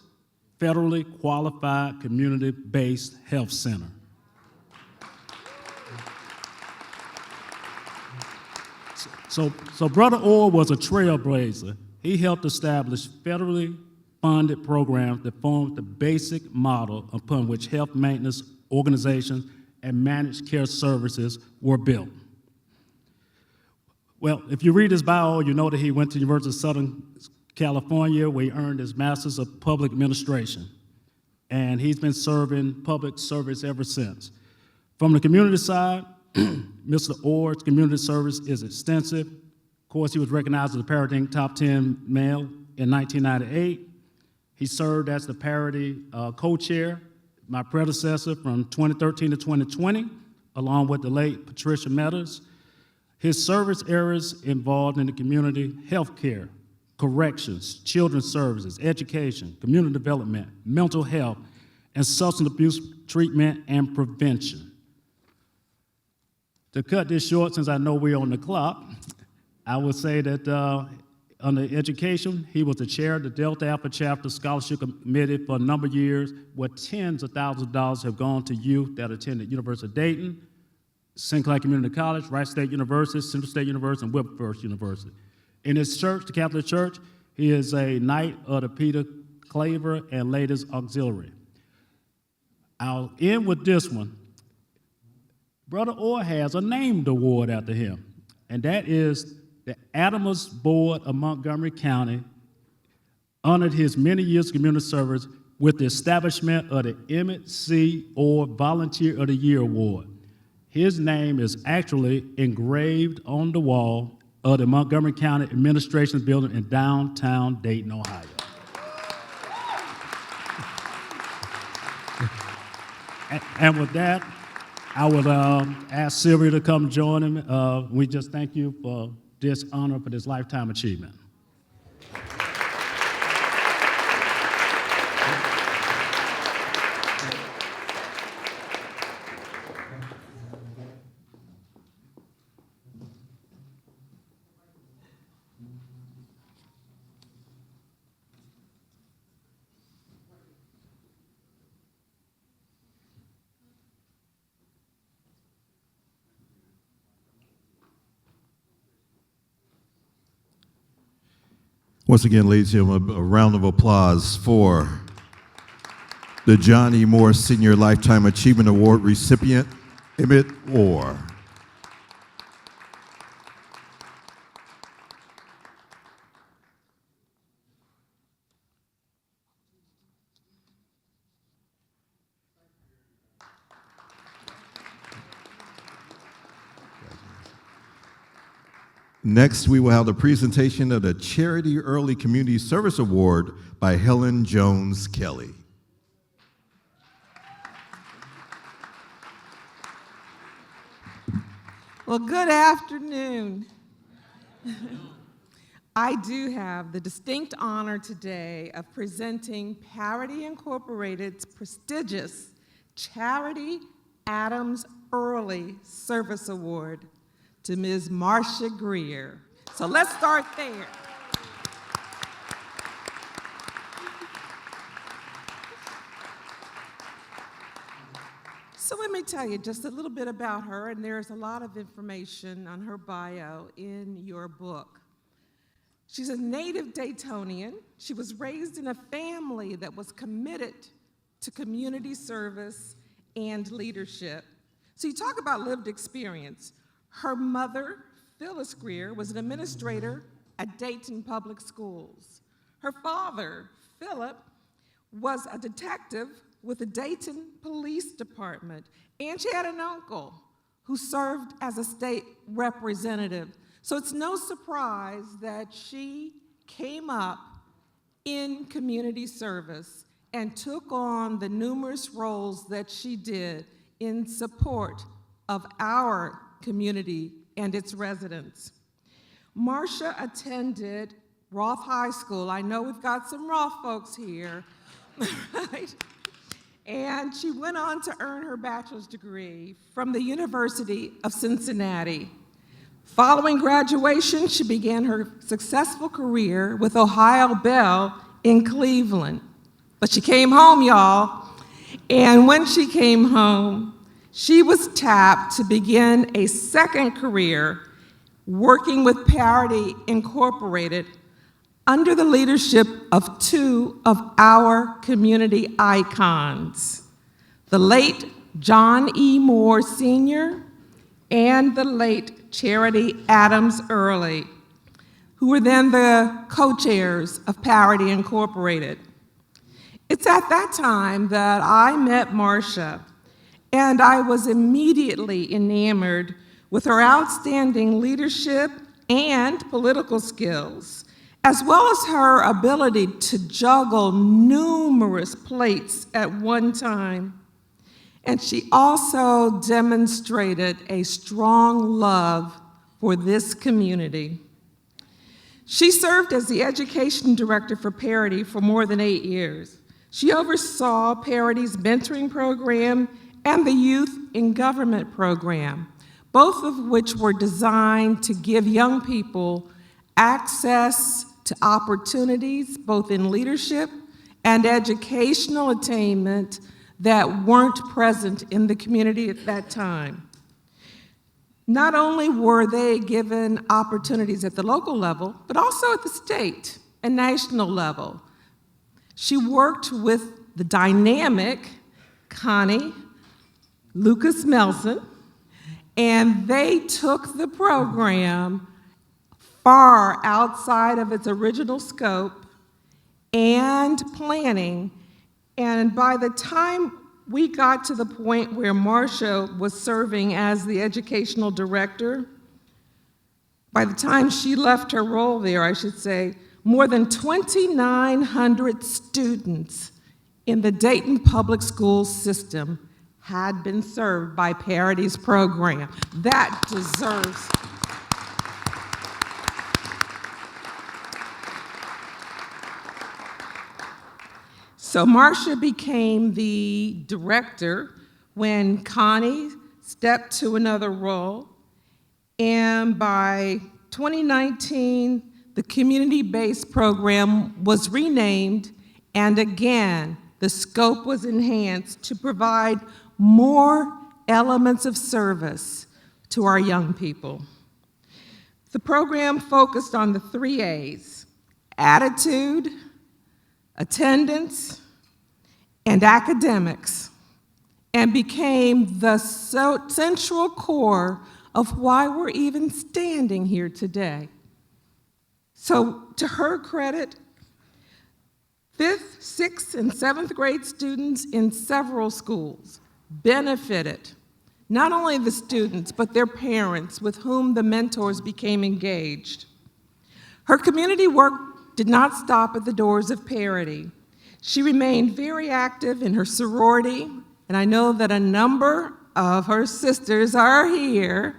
federally qualified community-based health center. So Brother Orr was a trailblazer. He helped establish federally funded programs that formed the basic model upon which health maintenance organizations and managed care services were built. Well, if you read his bio, you know that he went to the University of Southern California, where he earned his Master's of Public Administration. And he's been serving public service ever since. From the community side, Mr. Orr's community service is extensive. Of course, he was recognized as the Parity Inc. Top 10 male in 1998. He served as the Parity co-chair, my predecessor, from 2013 to 2020, along with the late Patricia Meadows. His service areas involved in the community: healthcare, corrections, children's services, education, community development, mental health, and substance abuse treatment and prevention. To cut this short, since I know we're on the clock, I would say that under education, he was the chair of the Delta Alpha Chapter Scholarship Committee for a number of years, where tens of thousands of dollars have gone to youth that attended University of Dayton, Sinclair Community College, Wright State University, Central State University, and Wilberforce University. In his church, the Catholic Church, he is a Knight of the Peter Claver and Ladies Auxiliary. I'll end with this one. Brother Orr has a named award after him, and that is the Adams Board of Montgomery County honored his many years of community service with the establishment of the Emmett C. Orr Volunteer of the Year Award. His name is actually engraved on the wall of the Montgomery County Administration Building in downtown Dayton, Ohio. And with that, I would ask Sylvia to come join him. We just thank you for this honor, for this lifetime achievement. Once again, ladies and gentlemen, a round of applause for the John E. Moore Senior Lifetime Achievement Award recipient, Emmett Orr. Next, we will have the presentation of the Charity Early Community Service Award by Helen Jones Kelly. Well, good afternoon. I do have the distinct honor today of presenting Parity Incorporated's prestigious Charity Adams Early Service Award to Ms. Marcia Greer. So let's start there. So let me tell you just a little bit about her, and there's a lot of information on her bio in your book. She's a native Daytonian. She was raised in a family that was committed to community service and leadership. So you talk about lived experience. Her mother, Phyllis Greer, was an administrator at Dayton Public Schools. Her father, Philip, was a detective with the Dayton Police Department, and she had an uncle who served as a state representative. So it's no surprise that she came up in community service and took on the numerous roles that she did in support of our community and its residents. Marcia attended Roth High School. I know we've got some Roth folks here, right? And she went on to earn her bachelor's degree from the University of Cincinnati. Following graduation, she began her successful career with Ohio Bell in Cleveland. But she came home, y'all, and when she came home, she was tapped to begin a second career working with Parity Incorporated under the leadership of two of our community icons, the late John E. Moore Sr. and the late Charity Adams Early, who were then the co-chairs of Parity Incorporated. It's at that time that I met Marcia, and I was immediately enamored with her outstanding leadership and political skills, as well as her ability to juggle numerous plates at one time. And she also demonstrated a strong love for this community. She served as the education director for Parity for more than 8 years. She oversaw Parity's mentoring program and the Youth in Government program, both of which were designed to give young people access to opportunities, both in leadership and educational attainment that weren't present in the community at that time. Not only were they given opportunities at the local level, but also at the state and national level. She worked with the dynamic Connie Lucas Melson, and they took the program far outside of its original scope and planning. And by the time we got to the point where Marcia was serving as the educational director, by the time she left her role there, I should say, more than 2,900 students in the Dayton public school system had been served by Parity's program. That deserves. So Marcia became the director when Connie stepped to another role, and by 2019, the community-based program was renamed, and again, the scope was enhanced to provide more elements of service to our young people. The program focused on the 3 A's: attitude, attendance, and academics, and became the central core of why we're even standing here today. So to her credit, 5th, 6th, and 7th grade students in several schools benefited, not only the students, but their parents with whom the mentors became engaged. Her community work did not stop at the doors of Parity. She remained very active in her sorority, and I know that a number of her sisters are here.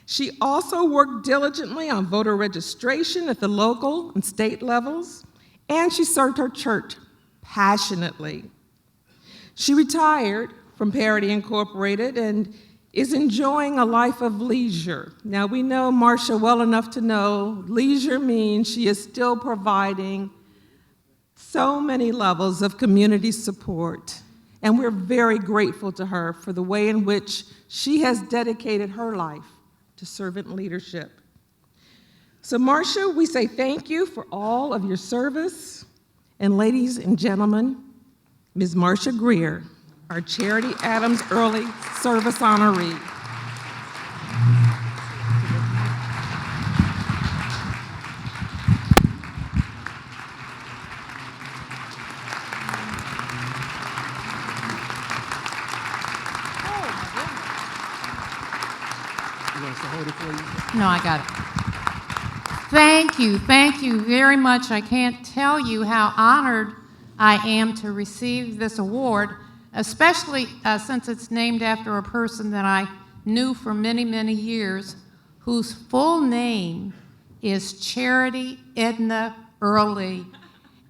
She also worked diligently on voter registration at the local and state levels, and she served her church passionately. She retired from Parity Incorporated and is enjoying a life of leisure. Now, we know Marcia well enough to know leisure means she is still providing so many levels of community support, and we're very grateful to her for the way in which she has dedicated her life to servant leadership. So Marcia, we say thank you for all of your service, and ladies and gentlemen, Ms. Marcia Greer, our Charity Adams Early Service honoree. us to hold it for you? No, I got it. Thank you very much. I can't tell you how honored I am to receive this award, especially since it's named after a person that I knew for many, many years, whose full name is Charity Edna Early,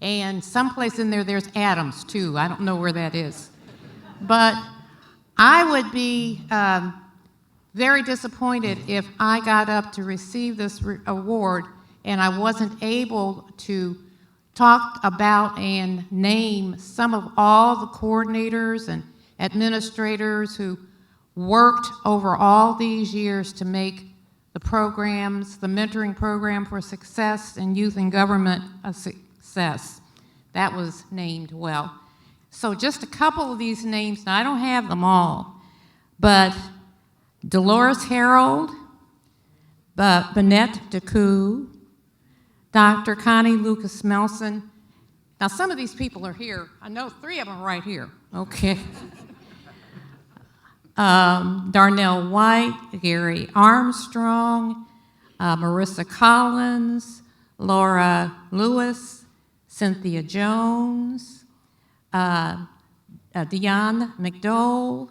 and someplace in there, there's Adams, too. I don't know where that is. But I would be very disappointed if I got up to receive this award and I wasn't able to talk about and name some of all the coordinators and administrators who worked over all these years to make the programs, the mentoring program for success and youth in government a success. That was named well. So just a couple of these names, now I don't have them all, but Dolores Harold, Bennett DeCou, Dr. Connie Lucas Melson. Now some of these people are here. I know 3 of them are right here, okay. Darnell White, Gary Armstrong, Marissa Collins, Laura Lewis, Cynthia Jones, Dion McDowell,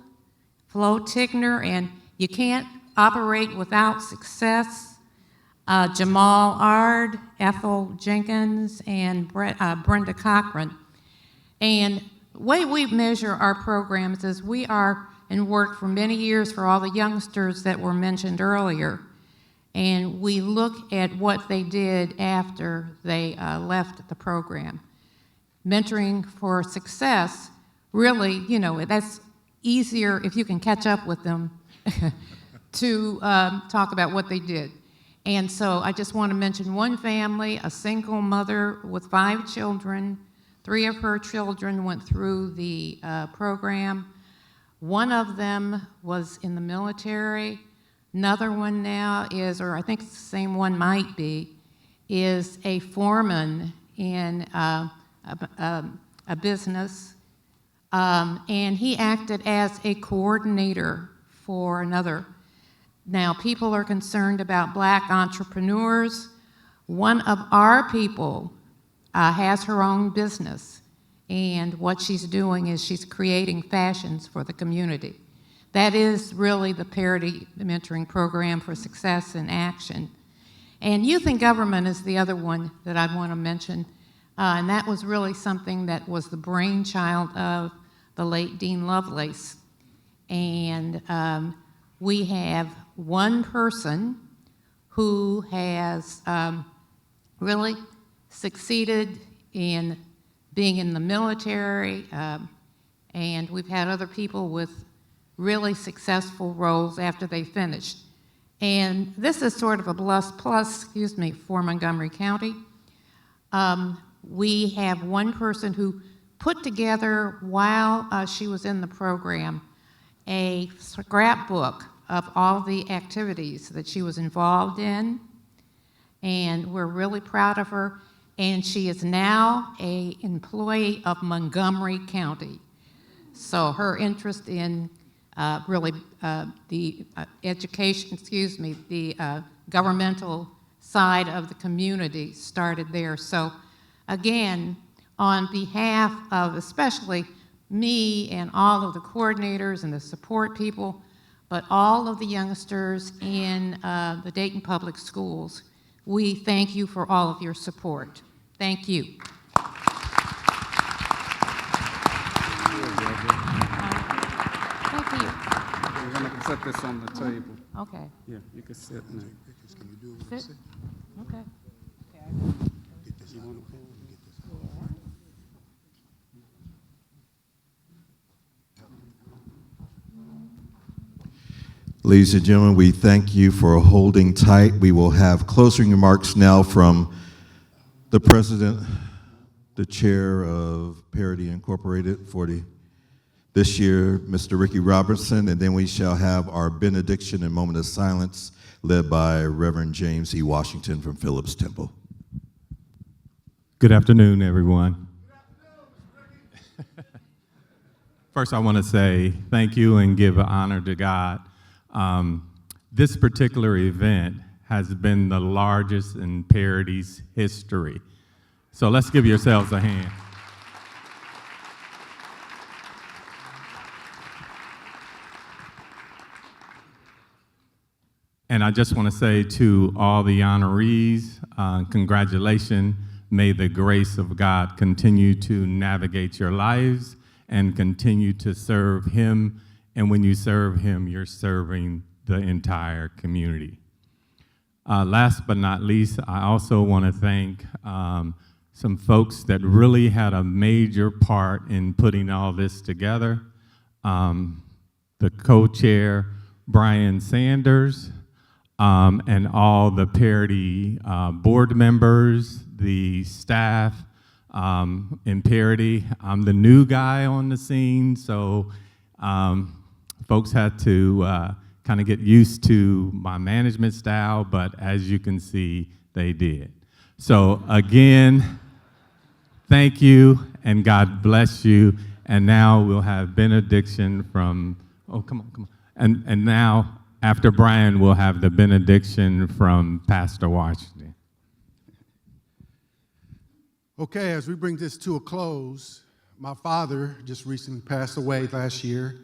Flo Tigner, and you can't operate without success, Jamal Ard, Ethel Jenkins, and Brenda Cochran. And the way we measure our programs is we are and worked for many years for all the youngsters that were mentioned earlier. And we look at what they did after they left the program. Mentoring for success, really, you know, that's easier if you can catch up with them to talk about what they did. And so I just want to mention one family, a single mother with 5 children. 3 of her children went through the program. One of them was in the military. Another one now is, or I think it's the same one might be, is a foreman in a business. And he acted as a coordinator for another. Now, people are concerned about black entrepreneurs. One of our people has her own business. And what she's doing is she's creating fashions for the community. That is really the Parity Mentoring Program for Success in Action. And Youth in Government is the other one that I want to mention. And that was really something that was the brainchild of the late Dean Lovelace. And we have one person who has really succeeded in being in the military, and we've had other people with really successful roles after they finished. And this is sort of a plus, for Montgomery County. We have one person who put together, while she was in the program, a scrapbook of all the activities that she was involved in, and we're really proud of her. And she is now an employee of Montgomery County. So her interest in really the education, the governmental side of the community started there. So again, on behalf of especially me and all of the coordinators and the support people, but all of the youngsters in the Dayton Public Schools, we thank you for all of your support. Thank you. Thank you. We're going to set this on the table. Okay. Yeah, you can sit now. Sit? Okay. You want to hold? Ladies and gentlemen, we thank you for holding tight. We will have closing remarks now from the president, the chair of Parity Incorporated for this year, Mr. Ricky Robertson, and then we shall have our benediction and moment of silence led by Reverend James E. Washington from Phillips Temple. Good afternoon, everyone. First, I want to say thank you and give honor to God. this particular event has been the largest in Parity's history. So let's give yourselves a hand. And I just want to say to all the honorees, congratulations. May the grace of God continue to navigate your lives and continue to serve Him. And when you serve Him, you're serving the entire community. Last but not least, I also want to thank some folks that really had a major part in putting all this together. The co-chair, Brian Sanders, and all the Parity board members, the staff in Parity. I'm the new guy on the scene, so folks had to kind of get used to my management style, but as you can see, they did. So again, thank you, and God bless you. And now we'll have benediction from, oh, come on. And now, after Brian, we'll have the benediction from Pastor Washington. Okay, as we bring this to a close, my father just recently passed away last year,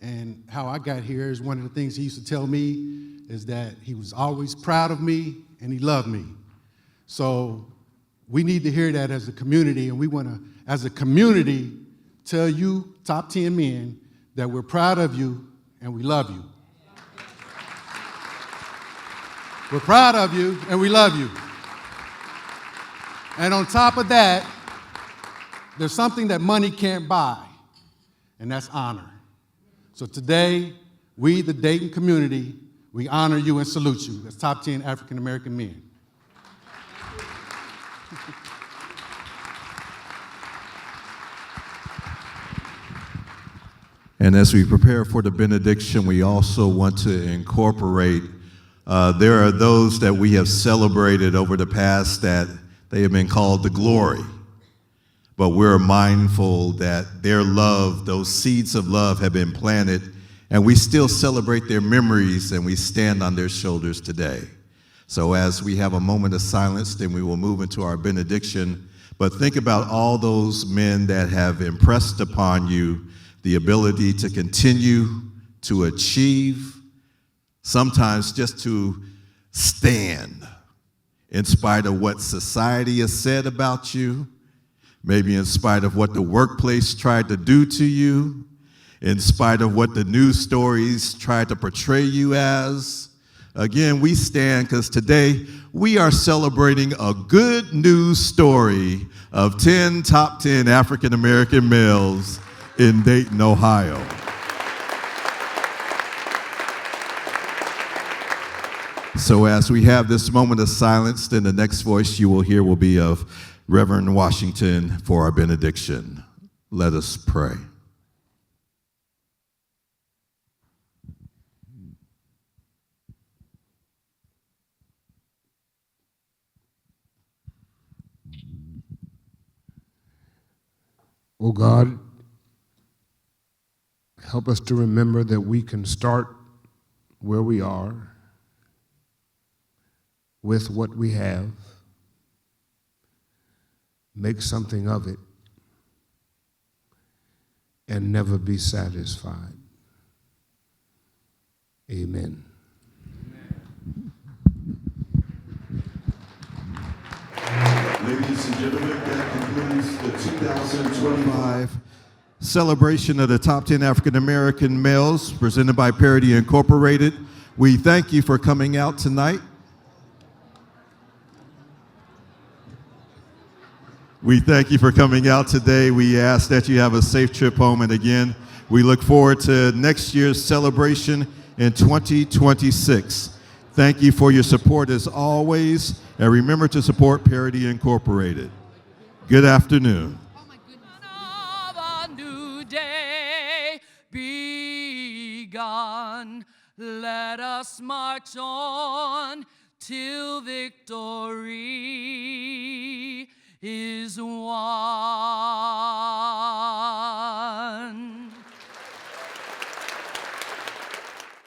and how I got here is one of the things he used to tell me is that he was always proud of me and he loved me. So we need to hear that as a community, and we want to, as a community, tell you, Top 10 Men, that we're proud of you and we love you. We're proud of you and we love you. And on top of that, there's something that money can't buy, and that's honor. So today, we, the Dayton community, we honor you and salute you as Top 10 African American Men. And as we prepare for the benediction, we also want to incorporate, there are those that we have celebrated over the past that they have been called the glory. But we're mindful that their love, those seeds of love have been planted, and we still celebrate their memories and we stand on their shoulders today. So as we have a moment of silence, then we will move into our benediction. But think about all those men that have impressed upon you the ability to continue to achieve, sometimes just to stand in spite of what society has said about you, maybe in spite of what the workplace tried to do to you, in spite of what the news stories tried to portray you as. Again, we stand because today we are celebrating a good news story of 10 top 10 African American males in Dayton, Ohio. So as we have this moment of silence, then the next voice you will hear will be of Reverend Washington for our benediction. Let us pray. Oh God, help us to remember that we can start where we are with what we have, make something of it, and never be satisfied. Amen. Ladies and gentlemen, that concludes the 2025 celebration of the Top 10 African American Males presented by Parity Incorporated. We thank you for coming out tonight. We thank you for coming out today. We ask that you have a safe trip home. And again, we look forward to next year's celebration in 2026. Thank you for your support as always. And remember to support Parity Incorporated. Good afternoon. Of a new day begun. Let us march on till victory is won.